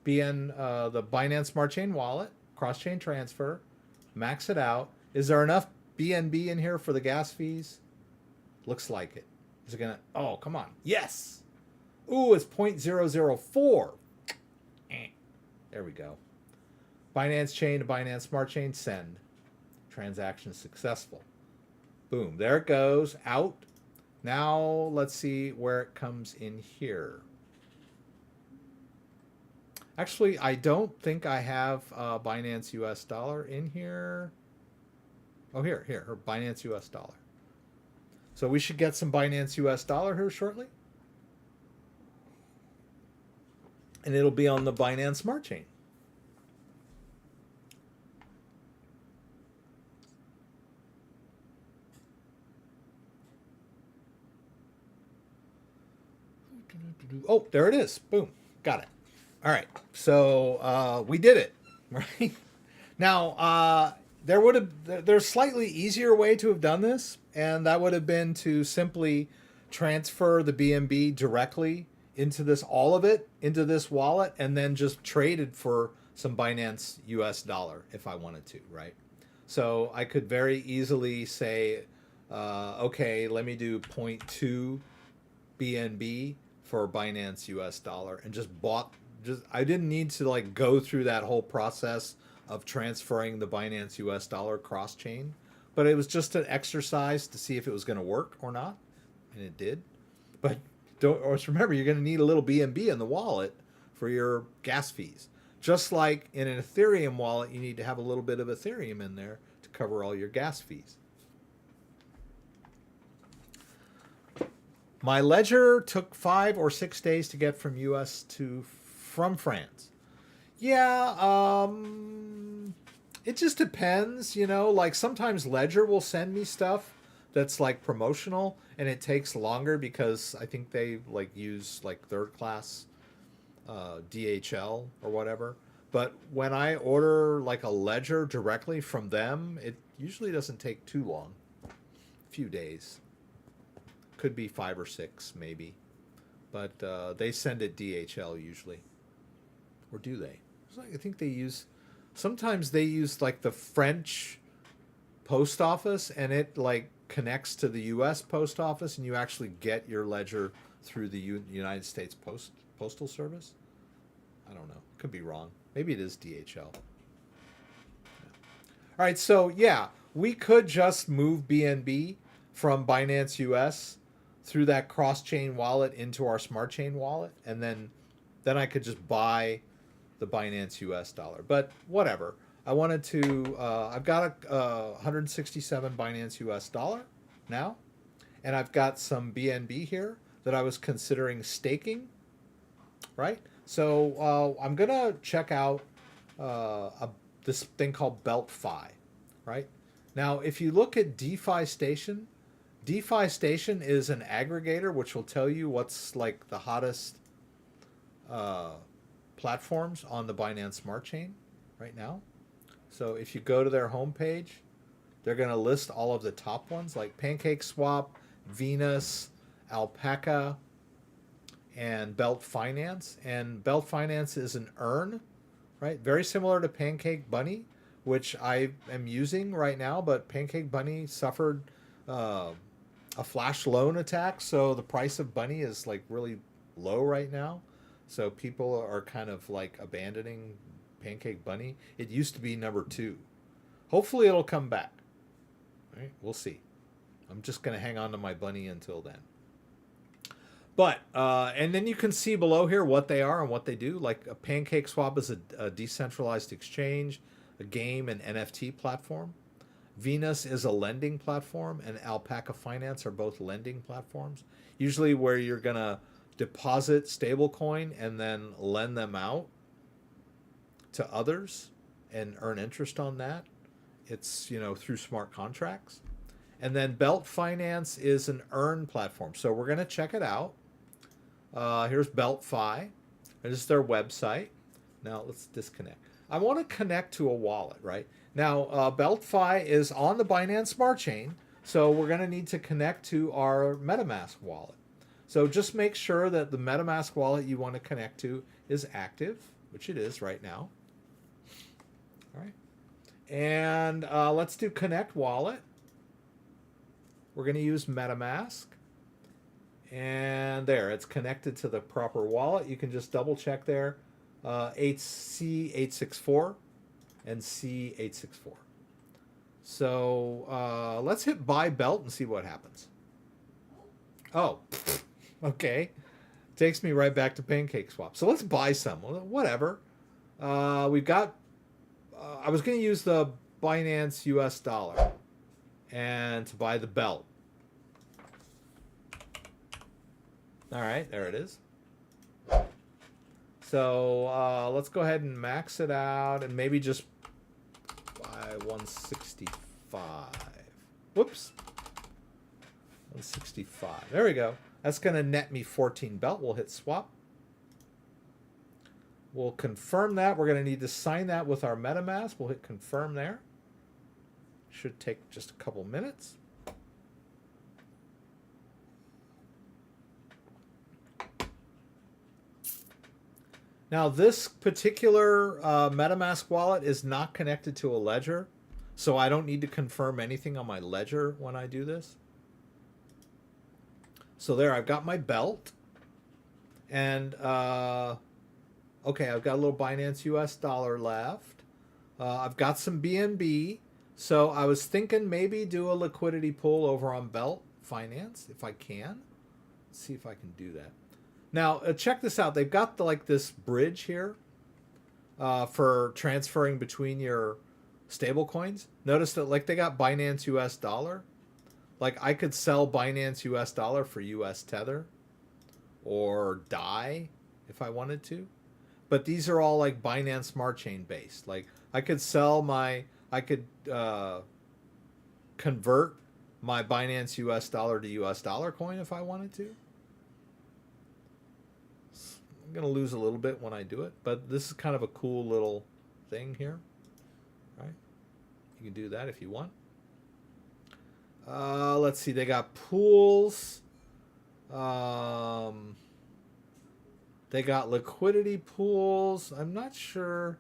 Binance Smart Chain Wallet, cross-chain transfer, max it out. Is there enough BNB in here for the gas fees? Looks like it. Is it going to... Oh, come on. Yes. Ooh, it's 0.004. There we go. Binance Chain to Binance Smart Chain, send. Transaction successful. Boom. There it goes. Out. Now, let's see where it comes in here. Actually, I don't think I have Binance US dollar in here. Oh, here, her Binance US dollar. So we should get some Binance US dollar here shortly. And it'll be on the Binance Smart Chain. Oh, there it is. Boom. Got it. All right. So we did it, right? Now, there's slightly easier way to have done this, and that would have been to simply transfer the BNB directly into this, all of it, into this wallet, and then just trade it for some Binance US dollar if I wanted to, right? So I could very easily say, okay, let me do 0.2 BNB for Binance US dollar, and I didn't need to like go through that whole process of transferring the Binance US dollar cross chain, but it was just an exercise to see if it was going to work or not, and it did. But always remember, you're going to need a little BNB in the wallet for your gas fees. Just like in an Ethereum wallet, you need to have a little bit of Ethereum in there to cover all your gas fees. My ledger took 5 or 6 days to get from US from France. Yeah, it just depends, you know, like sometimes Ledger will send me stuff that's like promotional and it takes longer because I think they like use like third class DHL or whatever. But when I order like a Ledger directly from them, it usually doesn't take too long. A few days. Could be 5 or 6 maybe. But they send it DHL usually. Or do they? I think they use... Sometimes they use like the French post office and it like connects to the US post office and you actually get your ledger through the United States Postal Service. I don't know. Could be wrong. Maybe it is DHL. Yeah. All right, so yeah, we could just move BNB from Binance US through that cross-chain wallet into our smart chain wallet, and then I could just buy the Binance US dollar. But whatever. I wanted to, I've got a 167 Binance US dollar now, and I've got some BNB here that I was considering staking, right? So I'm going to check out this thing called BlockFi, right? Now, if you look at DeFi Station is an aggregator which will tell you what's like the hottest platforms on the Binance Smart Chain right now. So if you go to their homepage, they're going to list all of the top ones like PancakeSwap, Venus, Alpaca, and Belt Finance. And Belt Finance is an earn, right? Very similar to Pancake Bunny, which I am using right now, but Pancake Bunny suffered a flash loan attack, so the price of Bunny is like really low right now. So people are kind of like abandoning Pancake Bunny. It used to be number 2. Hopefully it'll come back. All right, we'll see. I'm just going to hang on to my bunny until then. But, and then you can see below here what they are and what they do. Like a PancakeSwap is a decentralized exchange, a game and NFT platform. Venus is a lending platform, and Alpaca Finance are both lending platforms. Usually where you're going to deposit stablecoin and then lend them out to others and earn interest on that. It's, you know, through smart contracts. And then Belt Finance is an earn platform. So we're going to check it out. Here's BeltFi. This is their website. Now let's disconnect. I want to connect to a wallet, right? Now, BeltFi is on the Binance Smart Chain, so we're going to need to connect to our MetaMask wallet. So just make sure that the MetaMask wallet you want to connect to is active, which it is right now. All right. And let's do Connect Wallet. We're going to use MetaMask. And there, it's connected to the proper wallet. You can just double check there. C864 and C864. So let's hit buy belt and see what happens. Oh, okay. Takes me right back to PancakeSwap. So let's buy some. Whatever. We've got, I was going to use the Binance US dollar and to buy the belt. All right, there it is. So let's go ahead and max it out and maybe just buy 165. Whoops. 165. There we go. That's going to net me 14 belt. We'll hit swap. We'll confirm that. We're going to need to sign that with our MetaMask. We'll hit confirm there. Should take just a couple minutes. Now, this particular MetaMask wallet is not connected to a ledger, so I don't need to confirm anything on my ledger when I do this. So there, I've got my belt. And, okay, I've got a little Binance US dollar left. I've got some BNB. So I was thinking maybe do a liquidity pool over on Belt Finance, if I can. Let's see if I can do that. Now, check this out. They've got like this bridge here for transferring between your stable coins. Notice that like they got Binance US dollar. Like I could sell Binance US dollar for US Tether or DAI if I wanted to. But these are all like Binance Smart Chain based. Like I could sell my, I could convert my Binance US dollar to US dollar coin if I wanted to. I'm going to lose a little bit when I do it, but this is kind of a cool little thing here, right? You can do that if you want. Let's see. They got pools. They got liquidity pools. I'm not sure.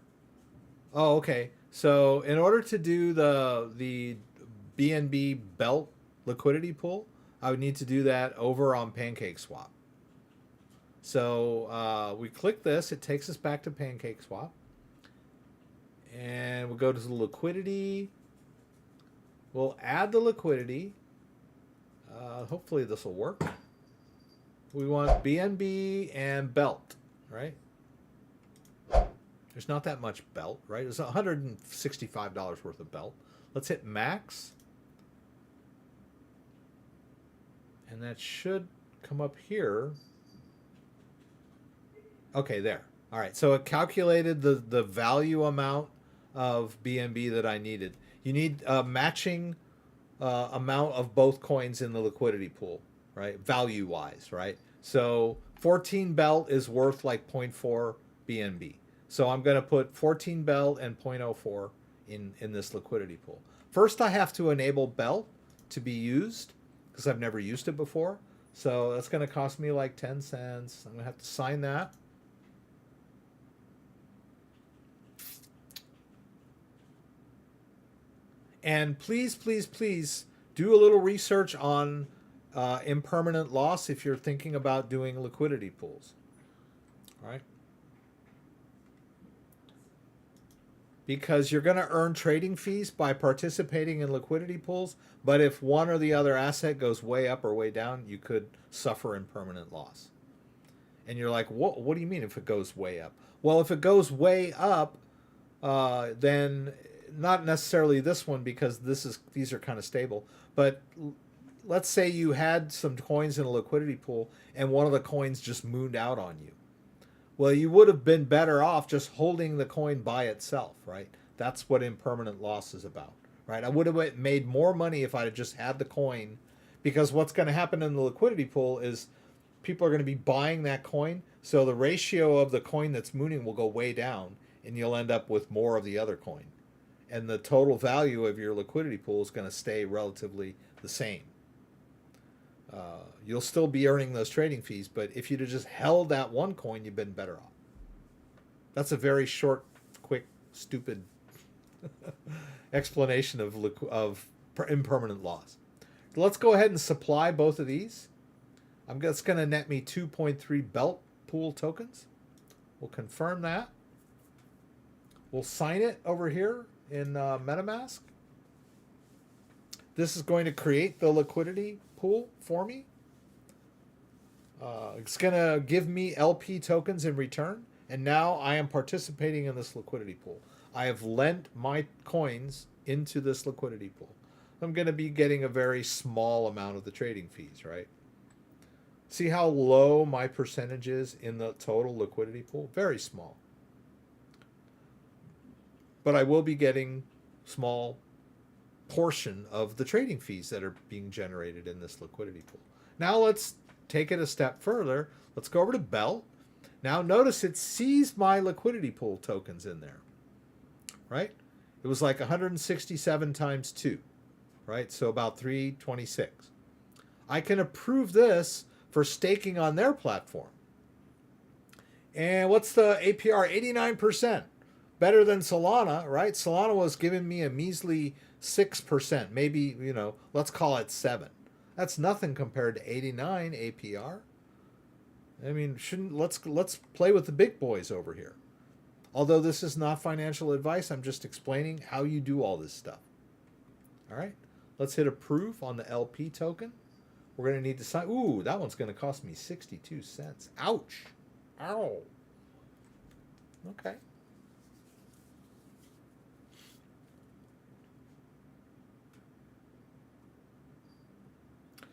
Oh, okay. So in order to do the BNB belt liquidity pool, I would need to do that over on PancakeSwap. So we click this. It takes us back to PancakeSwap. And we'll go to the liquidity. We'll add the liquidity. Hopefully this will work. We want BNB and belt, right? There's not that much belt, right? It's $165 worth of belt. Let's hit max. And that should come up here. Okay, there. All right, so it calculated the value amount of BNB that I needed. You need a matching amount of both coins in the liquidity pool, right? Value-wise, right? So 14 belt is worth like 0.4 BNB. So I'm going to put 14 belt and 0.04 in this liquidity pool. First, I have to enable belt to be used because I've never used it before. So that's going to cost me like 10 cents. I'm going to have to sign that. And please, please, please do a little research on impermanent loss if you're thinking about doing liquidity pools. All right. because you're going to earn trading fees by participating in liquidity pools. But if one or the other asset goes way up or way down, you could suffer impermanent loss. And you're like, what do you mean if it goes way up? Well, if it goes way up, then not necessarily this one, because these are kind of stable. But let's say you had some coins in a liquidity pool and one of the coins just mooned out on you. Well, you would have been better off just holding the coin by itself, right? That's what impermanent loss is about, right? I would have made more money if I had just had the coin, because what's going to happen in the liquidity pool is people are going to be buying that coin, so the ratio of the coin that's mooning will go way down, and you'll end up with more of the other coin. And the total value of your liquidity pool is going to stay relatively the same. You'll still be earning those trading fees, but if you'd have just held that one coin, you've been better off. That's a very short, quick, stupid explanation of impermanent loss. Let's go ahead and supply both of these. That's going to net me 2.3 belt pool tokens. We'll confirm that. We'll sign it over here in MetaMask. This is going to create the liquidity pool for me. It's going to give me LP tokens in return, and now I am participating in this liquidity pool. I have lent my coins into this liquidity pool. I'm going to be getting a very small amount of the trading fees, right? See how low my percentage is in the total liquidity pool? Very small. But I will be getting small portion of the trading fees that are being generated in this liquidity pool. Now let's take it a step further. Let's go over to Belt. Now notice it sees my liquidity pool tokens in there, right? It was like 167 times 2, right? So about 326. I can approve this for staking on their platform. And what's the APR? 89%. Better than Solana, right? Solana was giving me a measly 6%, maybe, let's call it 7. That's nothing compared to 89 APR. I mean, let's play with the big boys over here. Although this is not financial advice, I'm just explaining how you do all this stuff. All right, let's hit approve on the LP token. We're going to need to sign. Ooh, that one's going to cost me 62 cents. Ouch. Ow. Okay.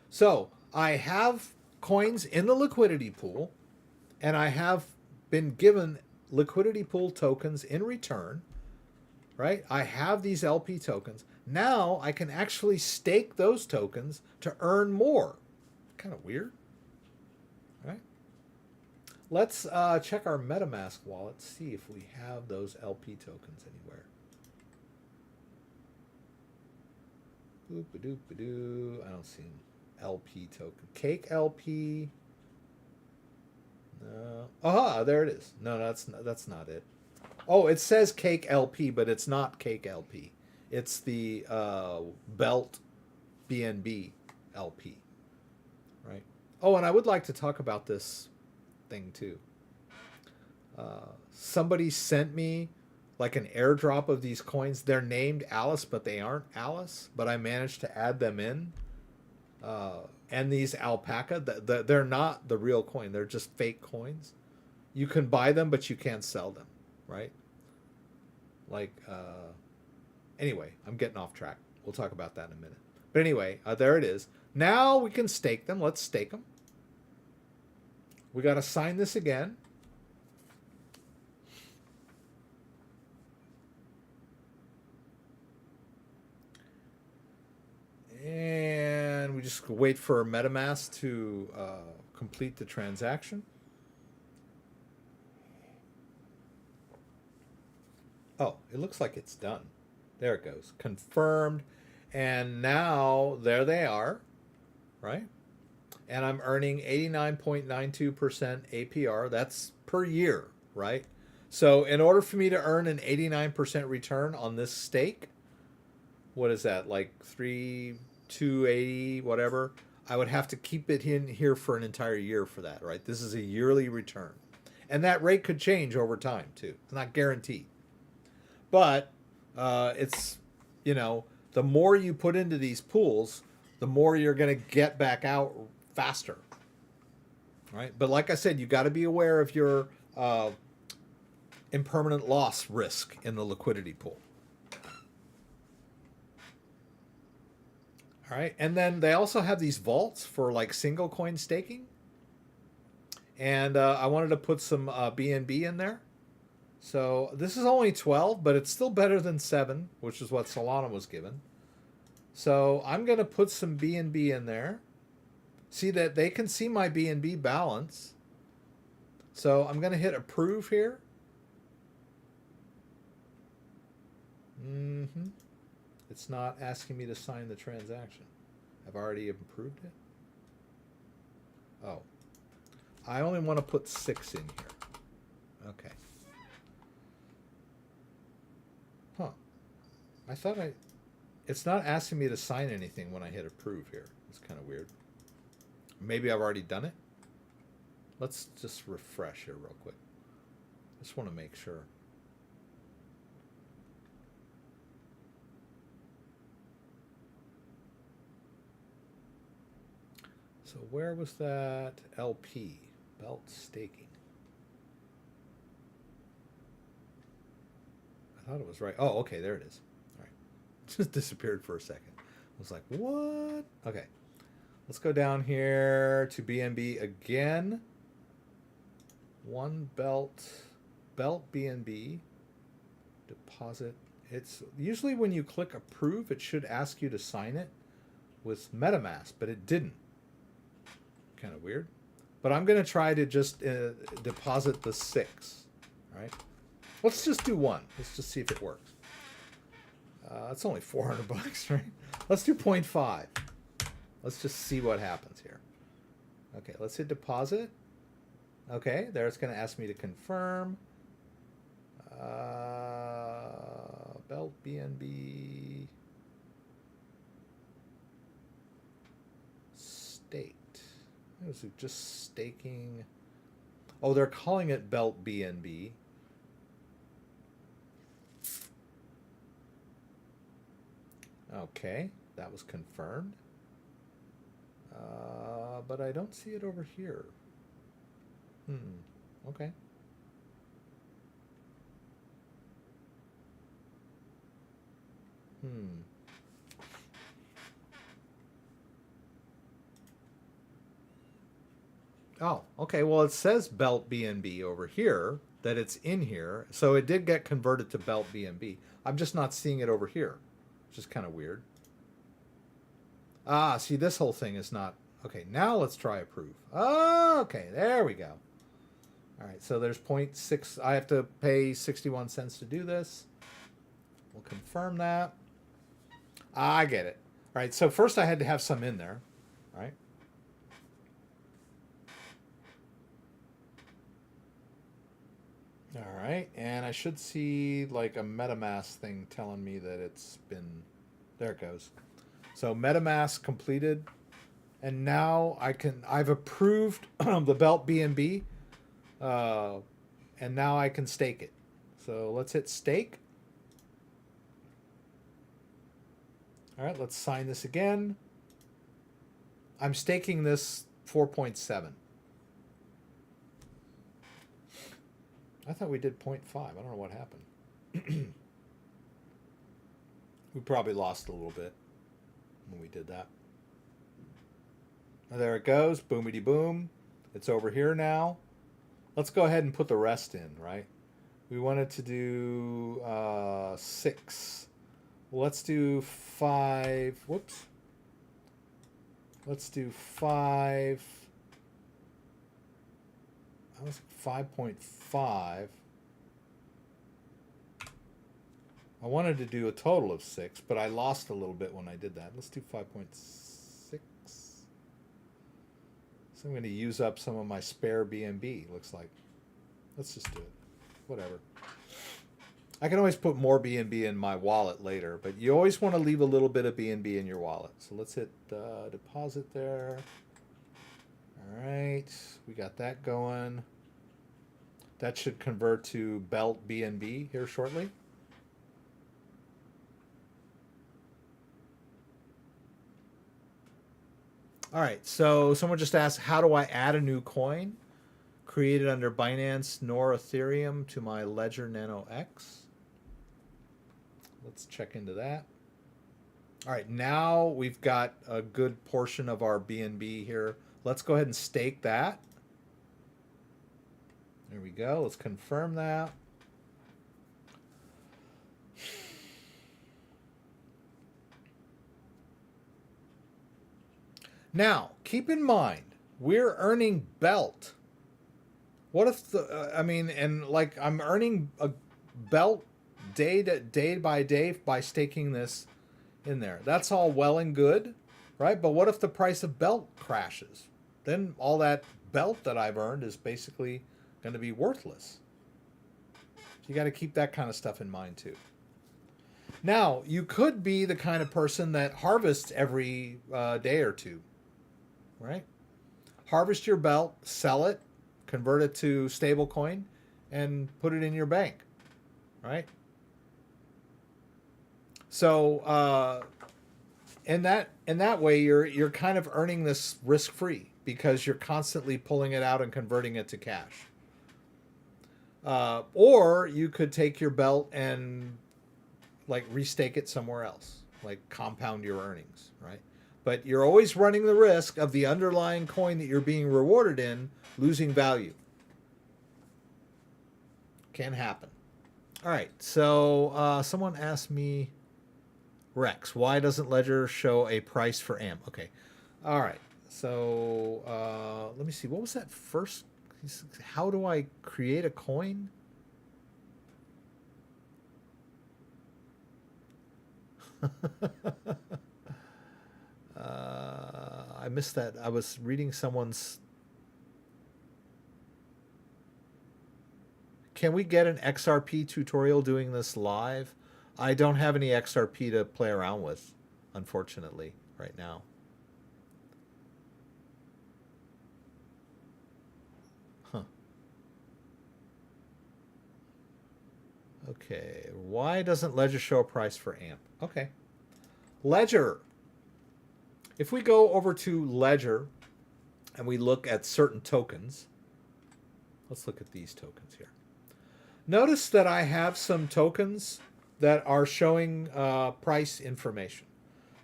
So I have coins in the liquidity pool, and I have been given liquidity pool tokens in return, right? I have these LP tokens. Now I can actually stake those tokens to earn more. Kind of weird, right? Let's check our MetaMask wallet, see if we have those LP tokens anywhere. Boop-a-doop-a-doo. I don't see them. LP token. Cake LP. No. Aha, there it is. No, that's not it. Oh, it says Cake LP, but it's not Cake LP. It's the Belt BNB LP. Right? Oh, and I would like to talk about this thing too. Somebody sent me like an airdrop of these coins. They're named Alice, but they aren't Alice. But I managed to add them in. And these alpaca, they're not the real coin. They're just fake coins. You can buy them, but you can't sell them, right? Like, anyway, I'm getting off track. We'll talk about that in a minute. But anyway, there it is. Now we can stake them. Let's stake them. We got to sign this again. And we just wait for MetaMask to complete the transaction. Oh, it looks like it's done. There it goes. Confirmed. And now there they are, right? And I'm earning 89.92% APR. That's per year, right? So in order for me to earn an 89% return on this stake, what is that, like 280, whatever, I would have to keep it in here for an entire year for that, right? This is a yearly return. And that rate could change over time, too. It's not guaranteed. But it's, you know, the more you put into these pools, the more you're going to get back out faster. Right? But like I said, you got to be aware of your impermanent loss risk in the liquidity pool. All right. And then they also have these vaults for like single coin staking. And I wanted to put some BNB in there. So this is only 12, but it's still better than 7, which is what Solana was given. So I'm going to put some BNB in there. See that they can see my BNB balance. So I'm going to hit approve here. It's not asking me to sign the transaction. I've already approved it. Oh. I only want to put 6 in here. Okay. Huh. I thought it's not asking me to sign anything when I hit approve here. It's kind of weird. Maybe I've already done it. Let's just refresh here real quick. Just want to make sure. So where was that LP? Belt staking. I thought it was right. Oh, okay, there it is. All right. Just disappeared for a second. I was like, what? Okay. Let's go down here to BNB again. One belt BNB. Deposit. It's usually when you click approve, it should ask you to sign it with MetaMask, but it didn't. Kind of weird. But I'm going to try to just deposit the 6. All right. Let's just do 1. Let's just see if it works. It's only 400 bucks, right? Let's do 0.5. Let's just see what happens here. Okay, let's hit deposit. Okay, there it's going to ask me to confirm. Belt BNB. Staked. Is it just staking? Oh, they're calling it Belt BNB. Okay, that was confirmed. But I don't see it over here. Okay. Oh, okay. Well, it says Belt BNB over here, that it's in here. So it did get converted to Belt BNB. I'm just not seeing it over here, which is kind of weird. Ah, see, this whole thing is not. Okay, now let's try approve. Oh, okay, there we go. All right, so there's 0.6. I have to pay 61 cents to do this. We'll confirm that. I get it. All right, so first I had to have some in there. All right. All right, and I should see like a MetaMask thing telling me that it's been, there it goes. So MetaMask completed, and now I've approved the Belt BNB, and now I can stake it. So let's hit stake. All right, let's sign this again. I'm staking this 4.7. I thought we did 0.5. I don't know what happened. We probably lost a little bit when we did that. Now there it goes. Boomity boom. It's over here now. Let's go ahead and put the rest in, right? We wanted to do 6. Well, let's do 5. Whoops. Let's do 5. That was 5.5. I wanted to do a total of 6, but I lost a little bit when I did that. Let's do 5.6. So I'm going to use up some of my spare BNB, looks like. Let's just do it. Whatever. I can always put more BNB in my wallet later, but you always want to leave a little bit of BNB in your wallet. So let's hit deposit there. All right, we got that going. That should convert to Belt BNB here shortly. All right, so someone just asked, how do I add a new coin? Created under Binance nor Ethereum to my Ledger Nano X. Let's check into that. All right, now we've got a good portion of our BNB here. Let's go ahead and stake that. There we go. Let's confirm that. Now, keep in mind, we're earning belt. What if the, I mean, and like I'm earning a belt day by day by staking this in there. That's all well and good, right? But what if the price of belt crashes? Then all that belt that I've earned is basically going to be worthless. You got to keep that kind of stuff in mind too. Now, you could be the kind of person that harvests every day or two, right? Harvest your belt, sell it, convert it to stablecoin, and put it in your bank, right? So in that way, you're kind of earning this risk free because you're constantly pulling it out and converting it to cash. Or you could take your belt and like restake it somewhere else, like compound your earnings, right? But you're always running the risk of the underlying coin that you're being rewarded in losing value. Can happen. All right, so someone asked me, Rex, why doesn't Ledger show a price for AMP? Okay, all right, so let me see. What was that first? How do I create a coin? I missed that. I was reading someone's. Can we get an XRP tutorial doing this live? I don't have any XRP to play around with, unfortunately, right now. Huh. Okay. Why doesn't Ledger show a price for AMP? Okay. Ledger. If we go over to Ledger and we look at certain tokens, let's look at these tokens here. Notice that I have some tokens that are showing price information.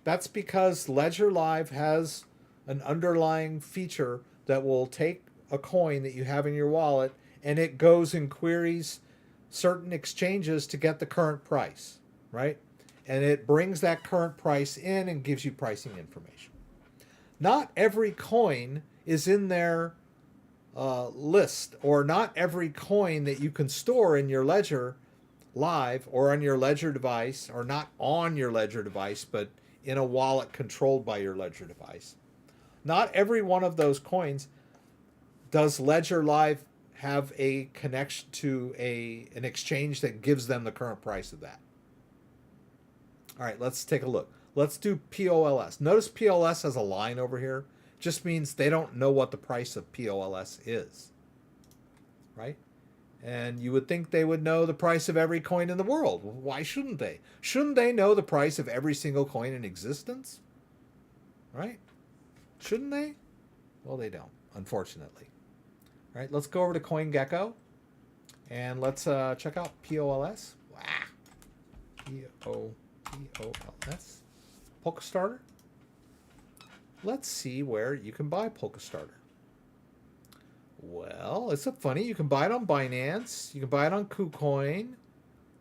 That's because Ledger Live has an underlying feature that will take a coin that you have in your wallet and it goes and queries certain exchanges to get the current price, right? And it brings that current price in and gives you pricing information. Not every coin is in their list, or not every coin that you can store in your Ledger Live or on your Ledger device, or not on your Ledger device, but in a wallet controlled by your Ledger device. Not every one of those coins does Ledger Live have a connection to an exchange that gives them the current price of that. All right, let's take a look. Let's do POLS. Notice POLS has a line over here. Just means they don't know what the price of POLS is, right? And you would think they would know the price of every coin in the world. Why shouldn't they? Shouldn't they know the price of every single coin in existence? Right? Shouldn't they? Well, they don't, unfortunately. All right, let's go over to CoinGecko and let's check out POLS. Wow. POLS. Polka Starter. Let's see where you can buy Polka Starter. Well, it's funny. You can buy it on Binance. You can buy it on KuCoin.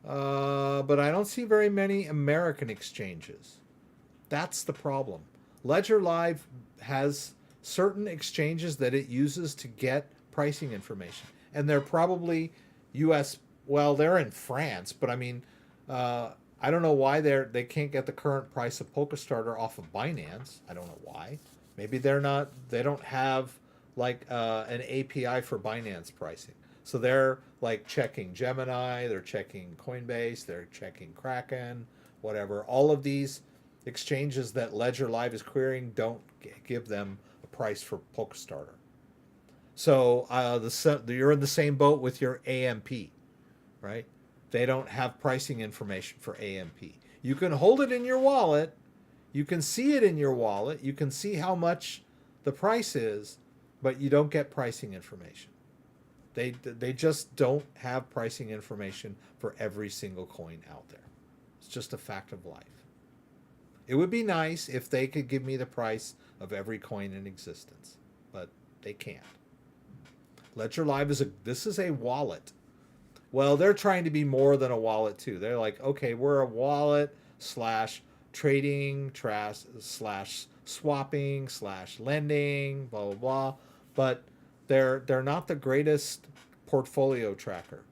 But I don't see very many American exchanges. That's the problem. Ledger Live has certain exchanges that it uses to get pricing information. And they're probably U.S. Well, they're in France, but I mean, I don't know why they can't get the current price of Polka Starter off of Binance. I don't know why. Maybe they don't have like an API for Binance pricing. So they're like checking Gemini, they're checking Coinbase, they're checking Kraken, whatever. All of these exchanges that Ledger Live is querying don't give them a price for Polka Starter. So you're in the same boat with your AMP, right? They don't have pricing information for AMP. You can hold it in your wallet. You can see it in your wallet. You can see how much the price is, but you don't get pricing information. They just don't have pricing information for every single coin out there. It's just a fact of life. It would be nice if they could give me the price of every coin in existence, but they can't. Ledger Live this is a wallet. Well, they're trying to be more than a wallet too. They're like, okay, we're a wallet slash trading slash swapping slash lending, blah blah blah. But they're not the greatest portfolio tracker.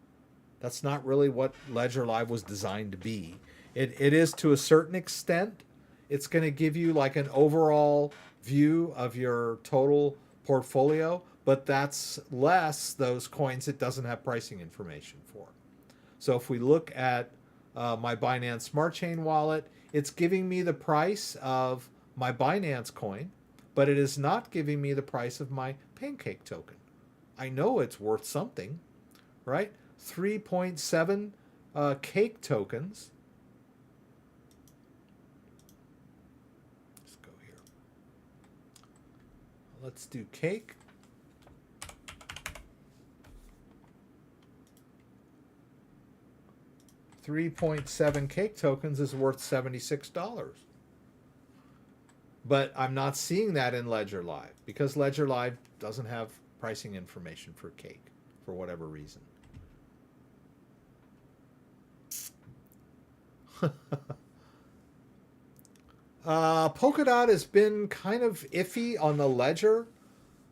That's not really what Ledger Live was designed to be. It is to a certain extent. It's going to give you like an overall view of your total portfolio, but that's less those coins it doesn't have pricing information for. So if we look at my Binance Smart Chain wallet, it's giving me the price of my Binance coin, but it is not giving me the price of my Pancake token. I know it's worth something, right? 3.7 cake tokens. Let's go here. Let's do cake. $3.7 cake tokens is worth $76. But I'm not seeing that in Ledger Live because Ledger Live doesn't have pricing information for cake for whatever reason. Polkadot has been kind of iffy on the ledger.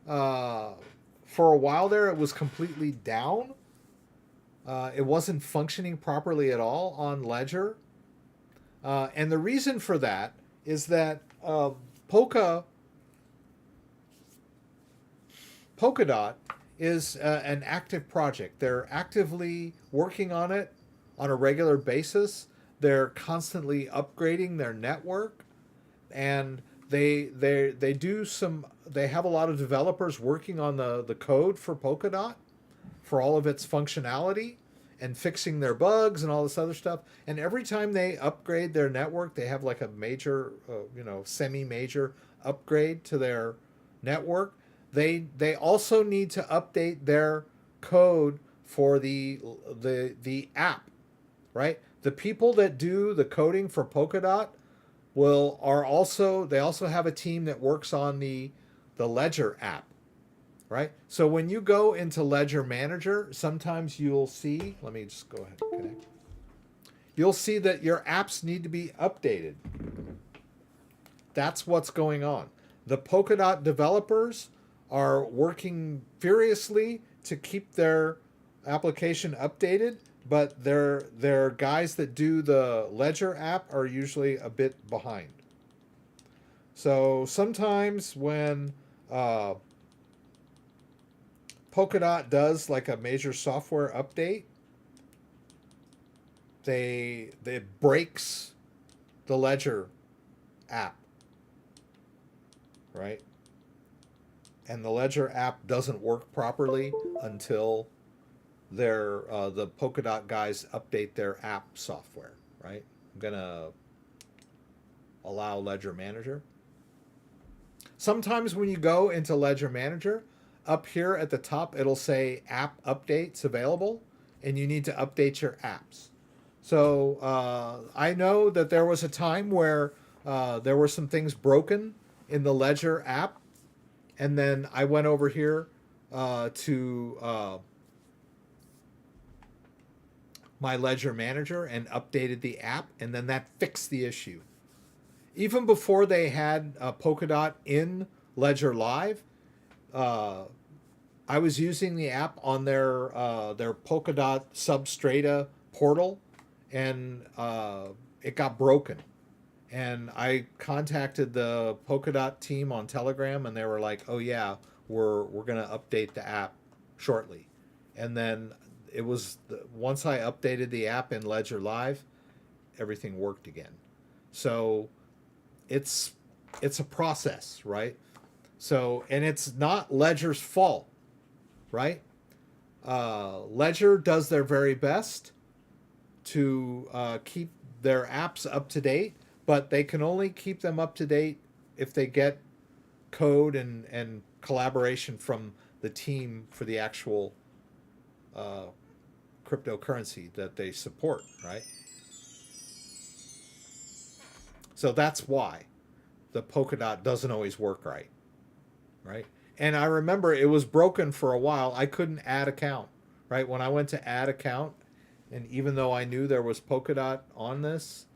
For a while there, it was completely down. It wasn't functioning properly at all on Ledger. And the reason for that is that Polkadot is an active project. They're actively working on it on a regular basis. They're constantly upgrading their network, and they have a lot of developers working on the code for Polkadot for all of its functionality and fixing their bugs and all this other stuff. And every time they upgrade their network, they have like a major, semi-major upgrade to their network. They also need to update their code for the app, right? The people that do the coding for Polkadot they also have a team that works on the Ledger app, right? So when you go into Ledger Manager, sometimes you'll see, let me just go ahead and connect. You'll see that your apps need to be updated. That's what's going on. The Polkadot developers are working furiously to keep their application updated, but their guys that do the Ledger app are usually a bit behind. So sometimes when Polkadot does like a major software update, they breaks the Ledger app, right? And the Ledger app doesn't work properly until the Polkadot guys update their app software, right? I'm gonna allow Ledger Manager. Sometimes when you go into Ledger Manager, up here at the top, it'll say app updates available, and you need to update your apps. So I know that there was a time where there were some things broken in the Ledger app, and then I went over here to my Ledger Manager and updated the app, and then that fixed the issue. Even before they had Polkadot in Ledger Live, I was using the app on their Polkadot Substrata portal, and it got broken. And I contacted the Polkadot team on Telegram, and they were like, "Oh yeah, we're gonna update the app shortly." And then it was once I updated the app in Ledger Live, everything worked again. So it's a process, right? So, and it's not Ledger's fault, right? Ledger does their very best to keep their apps up to date, but they can only keep them up to date if they get code and collaboration from the team for the actual cryptocurrency that they support, right? So that's why the Polkadot doesn't always work right, right? And I remember it was broken for a while. I couldn't add account, right? When I went to add account, and even though I knew there was Polkadot on this,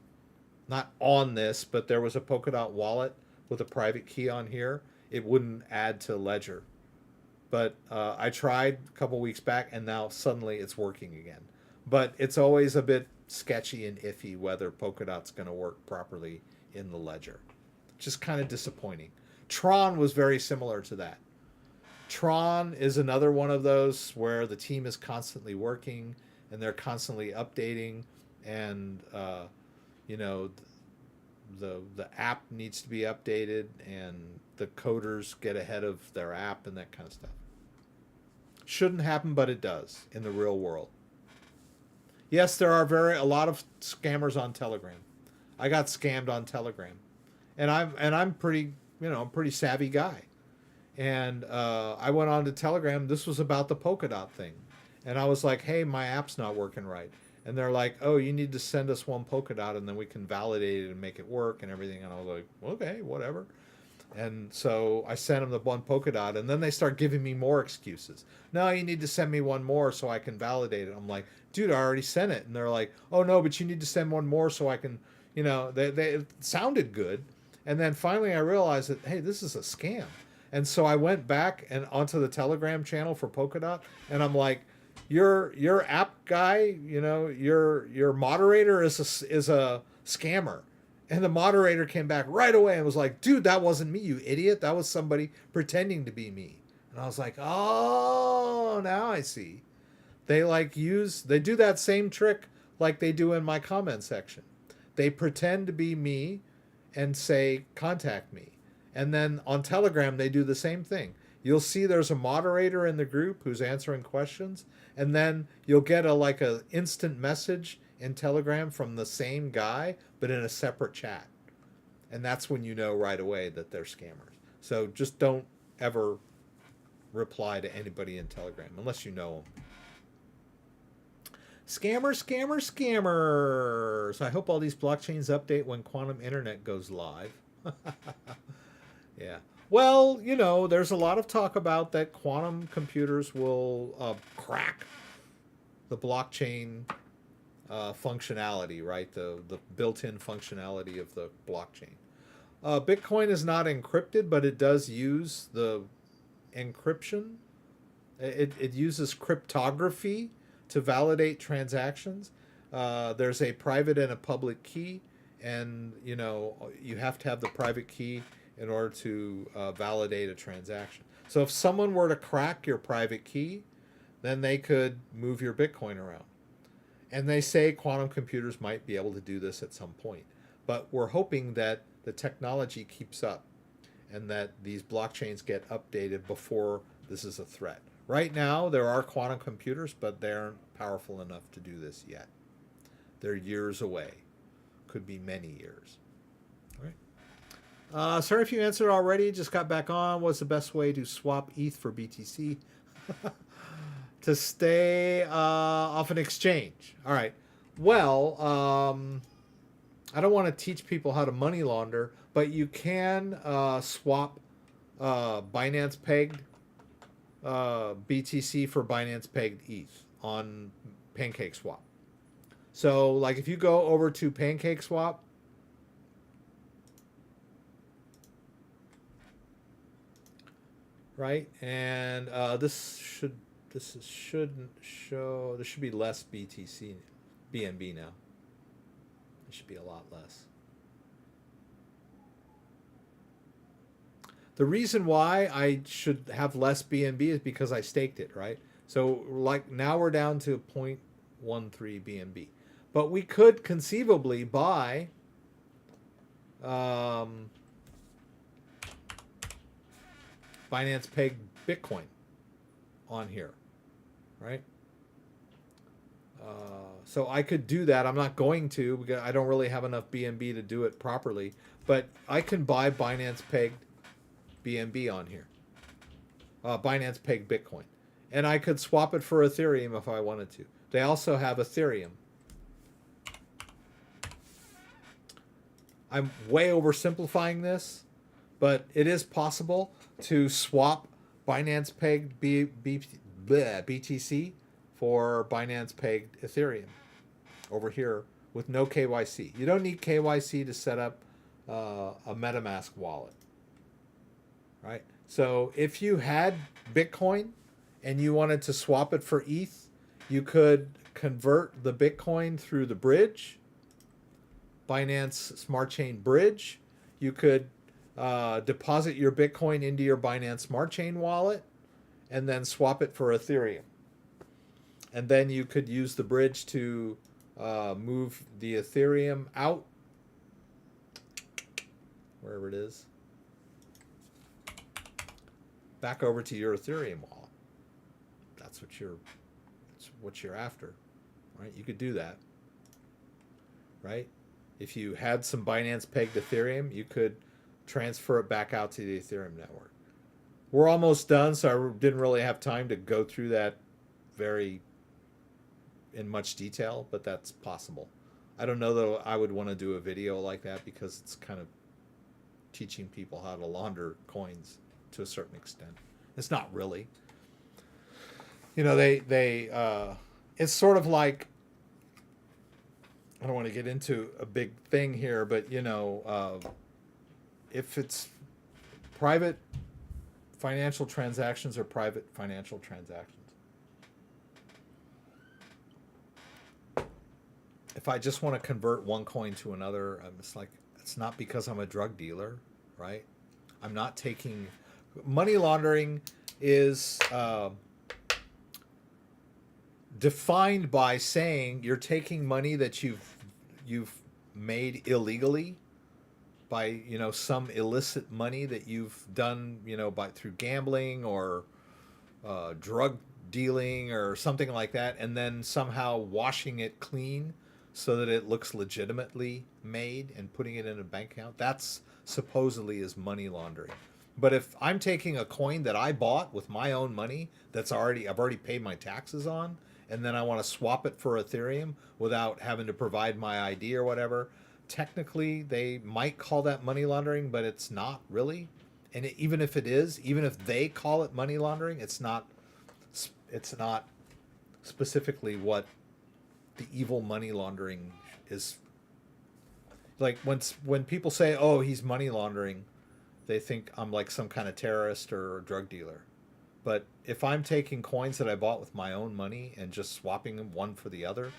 not on this, but there was a Polkadot wallet with a private key on here, it wouldn't add to Ledger. But I tried a couple weeks back, and now suddenly it's working again. But it's always a bit sketchy and iffy whether Polkadot's going to work properly in the ledger. Just kind of disappointing. Tron was very similar to that. Tron is another one of those where the team is constantly working and they're constantly updating, and you know, the app needs to be updated and the coders get ahead of their app and that kind of stuff. Shouldn't happen, but it does in the real world. Yes, there are a lot of scammers on Telegram. I got scammed on Telegram, and I'm pretty, you know, pretty savvy guy, and I went on to Telegram. This was about the Polkadot thing, and I was like, hey, my app's not working right, and they're like, oh, you need to send us one Polkadot and then we can validate it and make it work and everything. And I was like, okay, whatever. And so I sent them the one Polkadot, and then they start giving me more excuses. No, you need to send me one more so I can validate it. I'm like, dude, I already sent it. And they're like, oh no, but you need to send one more so I can, you know, it sounded good. And then finally I realized that, hey, this is a scam. And so I went back and onto the Telegram channel for Polkadot, and I'm like, your app guy, you know, your moderator is a scammer. And the moderator came back right away and was like, dude, that wasn't me, you idiot. That was somebody pretending to be me. And I was like, oh, now I see. They they do that same trick like they do in my comment section. They pretend to be me and say, contact me. And then on Telegram, they do the same thing. You'll see there's a moderator in the group who's answering questions. And then you'll get a instant message in Telegram from the same guy, but in a separate chat. And that's when you know right away that they're scammers. So just don't ever reply to anybody in Telegram unless you know them. Scammer, scammer, scammer. So I hope all these blockchains update when quantum internet goes live. Yeah. Well, you know, there's a lot of talk about that quantum computers will crack the blockchain functionality, right? The built-in functionality of the blockchain. Bitcoin is not encrypted, but it does use the encryption. It uses cryptography to validate transactions. There's a private and a public key, and you know, you have to have the private key in order to validate a transaction. So if someone were to crack your private key, then they could move your Bitcoin around. And they say quantum computers might be able to do this at some point. But we're hoping that the technology keeps up and that these blockchains get updated before this is a threat. Right now, there are quantum computers, but they aren't powerful enough to do this yet. They're years away. Could be many years. All right. Sorry if you answered already. Just got back on. What's the best way to swap ETH for BTC? To stay off an exchange. All right. Well, I don't want to teach people how to money launder, but you can swap Binance pegged BTC for Binance pegged ETH on PancakeSwap. So, like, if you go over to PancakeSwap, right, and this shouldn't show. There should be less BNB now. There should be a lot less. The reason why I should have less BNB is because I staked it, right? So like now we're down to 0.13 BNB, but we could conceivably buy Binance pegged Bitcoin on here, right? So I could do that. I'm not going to because I don't really have enough BNB to do it properly, but I can buy Binance pegged BNB on here. Binance pegged Bitcoin. And I could swap it for Ethereum if I wanted to. They also have Ethereum. I'm way oversimplifying this, but it is possible to swap Binance pegged BTC for Binance pegged Ethereum over here with no KYC. You don't need KYC to set up a MetaMask wallet, right? So if you had Bitcoin and you wanted to swap it for ETH, you could convert the Bitcoin through the bridge, Binance Smart Chain bridge. You could deposit your Bitcoin into your Binance Smart Chain wallet and then swap it for Ethereum. And then you could use the bridge to move the Ethereum out, wherever it is, back over to your Ethereum wallet. That's what you're after, right? You could do that, right? If you had some Binance pegged Ethereum, you could transfer it back out to the Ethereum network. We're almost done, so I didn't really have time to go through that in much detail, but that's possible. I don't know that I would want to do a video like that because it's kind of teaching people how to launder coins to a certain extent. It's not really. You know, it's sort of like, I don't want to get into a big thing here, but you know, if it's private financial transactions or private financial transactions. If I just want to convert one coin to another, it's like, it's not because I'm a drug dealer, right? I'm not taking money laundering is defined by saying you're taking money that you've made illegally by, you know, some illicit money that you've done, you know, through gambling or drug dealing or something like that, and then somehow washing it clean so that it looks legitimately made and putting it in a bank account. That's supposedly is money laundering. But if I'm taking a coin that I bought with my own money I've already paid my taxes on, and then I want to swap it for Ethereum without having to provide my ID or whatever, technically they might call that money laundering, but it's not really. And even if it is, even if they call it money laundering, it's not specifically what the evil money laundering is. Like when people say, oh, he's money laundering, they think I'm like some kind of terrorist or drug dealer. But if I'm taking coins that I bought with my own money and just swapping them one for the other,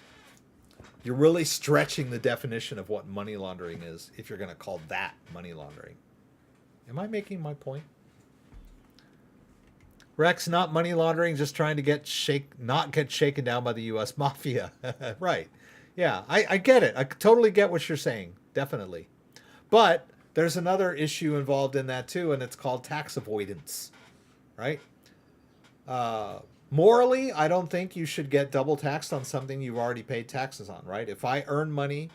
you're really stretching the definition of what money laundering is if you're going to call that money laundering. Am I making my point? Rex, not money laundering, just trying to not get shaken down by the U.S. mafia. Right. Yeah, I get it. I totally get what you're saying. Definitely. But there's another issue involved in that too, and it's called tax avoidance. Right? Morally, I don't think you should get double taxed on something you've already paid taxes on, right? If I earn money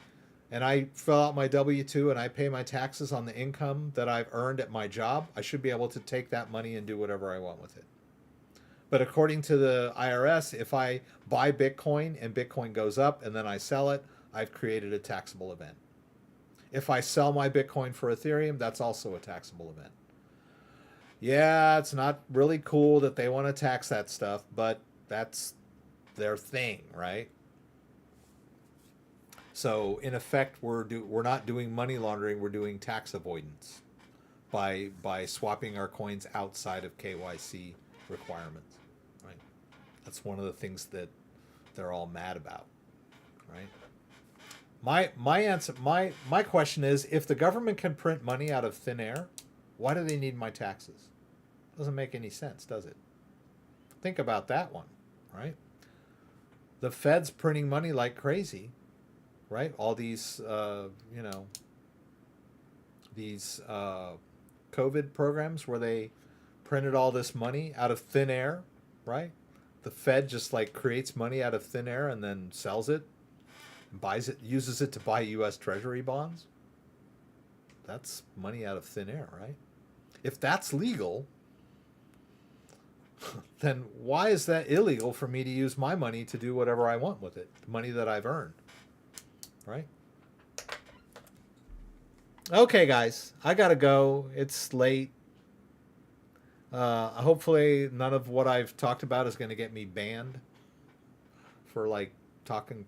and I fill out my W-2 and I pay my taxes on the income that I've earned at my job, I should be able to take that money and do whatever I want with it. But according to the IRS, if I buy Bitcoin and Bitcoin goes up and then I sell it, I've created a taxable event. If I sell my Bitcoin for Ethereum, that's also a taxable event. Yeah, it's not really cool that they want to tax that stuff, but that's their thing, right? So in effect, we're not doing money laundering, we're doing tax avoidance by swapping our coins outside of KYC requirements, right? That's one of the things that they're all mad about, right? My answer, my question is, if the government can print money out of thin air, why do they need my taxes? Doesn't make any sense, does it? Think about that one, right? The Fed's printing money like crazy, right? All these, these COVID programs where they printed all this money out of thin air, right? The Fed just like creates money out of thin air and then sells it, buys it, uses it to buy U.S. Treasury bonds. That's money out of thin air, right? If that's legal, then why is that illegal for me to use my money to do whatever I want with it? The money that I've earned, right? Okay, guys, I gotta go. It's late. Hopefully none of what I've talked about is going to get me banned for like talking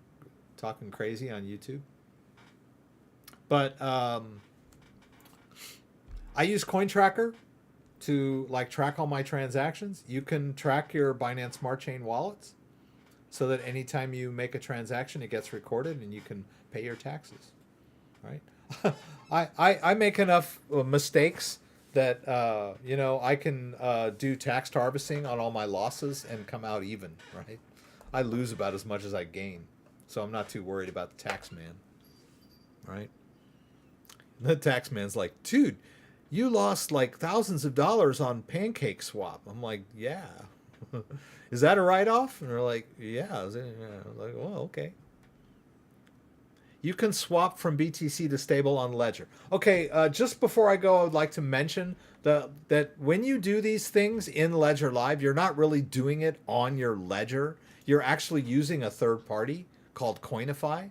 crazy on YouTube. But I use CoinTracker to like track all my transactions. You can track your Binance Smart Chain wallets so that anytime you make a transaction, it gets recorded and you can pay your taxes, right? I make enough mistakes that you know, I can do tax harvesting on all my losses and come out even, right? I lose about as much as I gain, so I'm not too worried about the tax man, right? The tax man's like, dude, you lost like thousands of dollars on Pancake Swap. I'm like, yeah. Is that a write-off? And they're like, yeah. I was like, well, okay. You can swap from BTC to stable on Ledger. Okay, just before I go, I would like to mention that when you do these things in Ledger Live, you're not really doing it on your Ledger. You're actually using a third party called Coinify.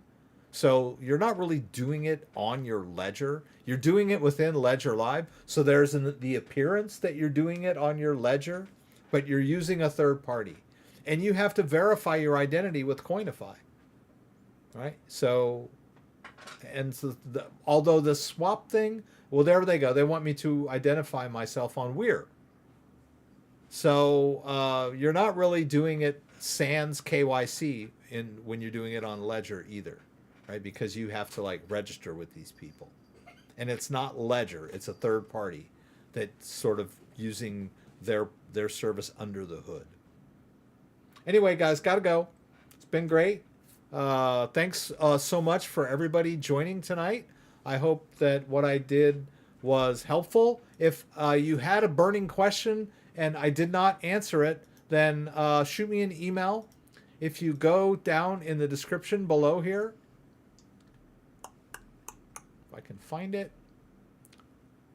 So you're not really doing it on your Ledger. You're doing it within Ledger Live. So there's the appearance that you're doing it on your Ledger, but you're using a third party. And you have to verify your identity with Coinify. Right? So... And so although the swap thing, well, there they go. They want me to identify myself on Weir. So you're not really doing it sans KYC when you're doing it on Ledger either, right? Because you have to like register with these people. And it's not Ledger. It's a third party that's sort of using their service under the hood. Anyway, guys, got to go. It's been great. Thanks so much for everybody joining tonight. I hope that what I did was helpful. If you had a burning question and I did not answer it, then shoot me an email. If you go down in the description below here, if I can find it,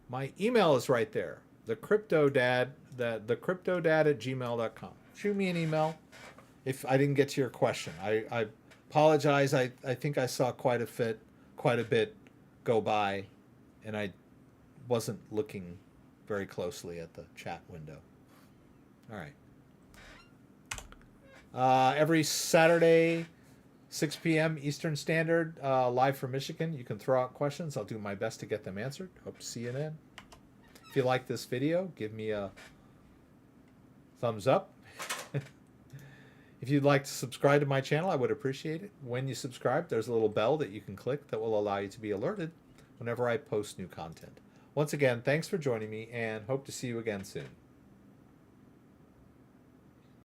my email is right there. The CryptoDad, the CryptoDad@gmail.com. Shoot me an email if I didn't get to your question. I apologize. I think I saw quite a bit go by, and I wasn't looking very closely at the chat window. All right. Every Saturday, 6 p.m. Eastern Standard, live from Michigan. You can throw out questions. I'll do my best to get them answered. Hope to see you then. If you like this video, give me a thumbs up. If you'd like to subscribe to my channel, I would appreciate it. When you subscribe, there's a little bell that you can click that will allow you to be alerted whenever I post new content. Once again, thanks for joining me, and hope to see you again soon.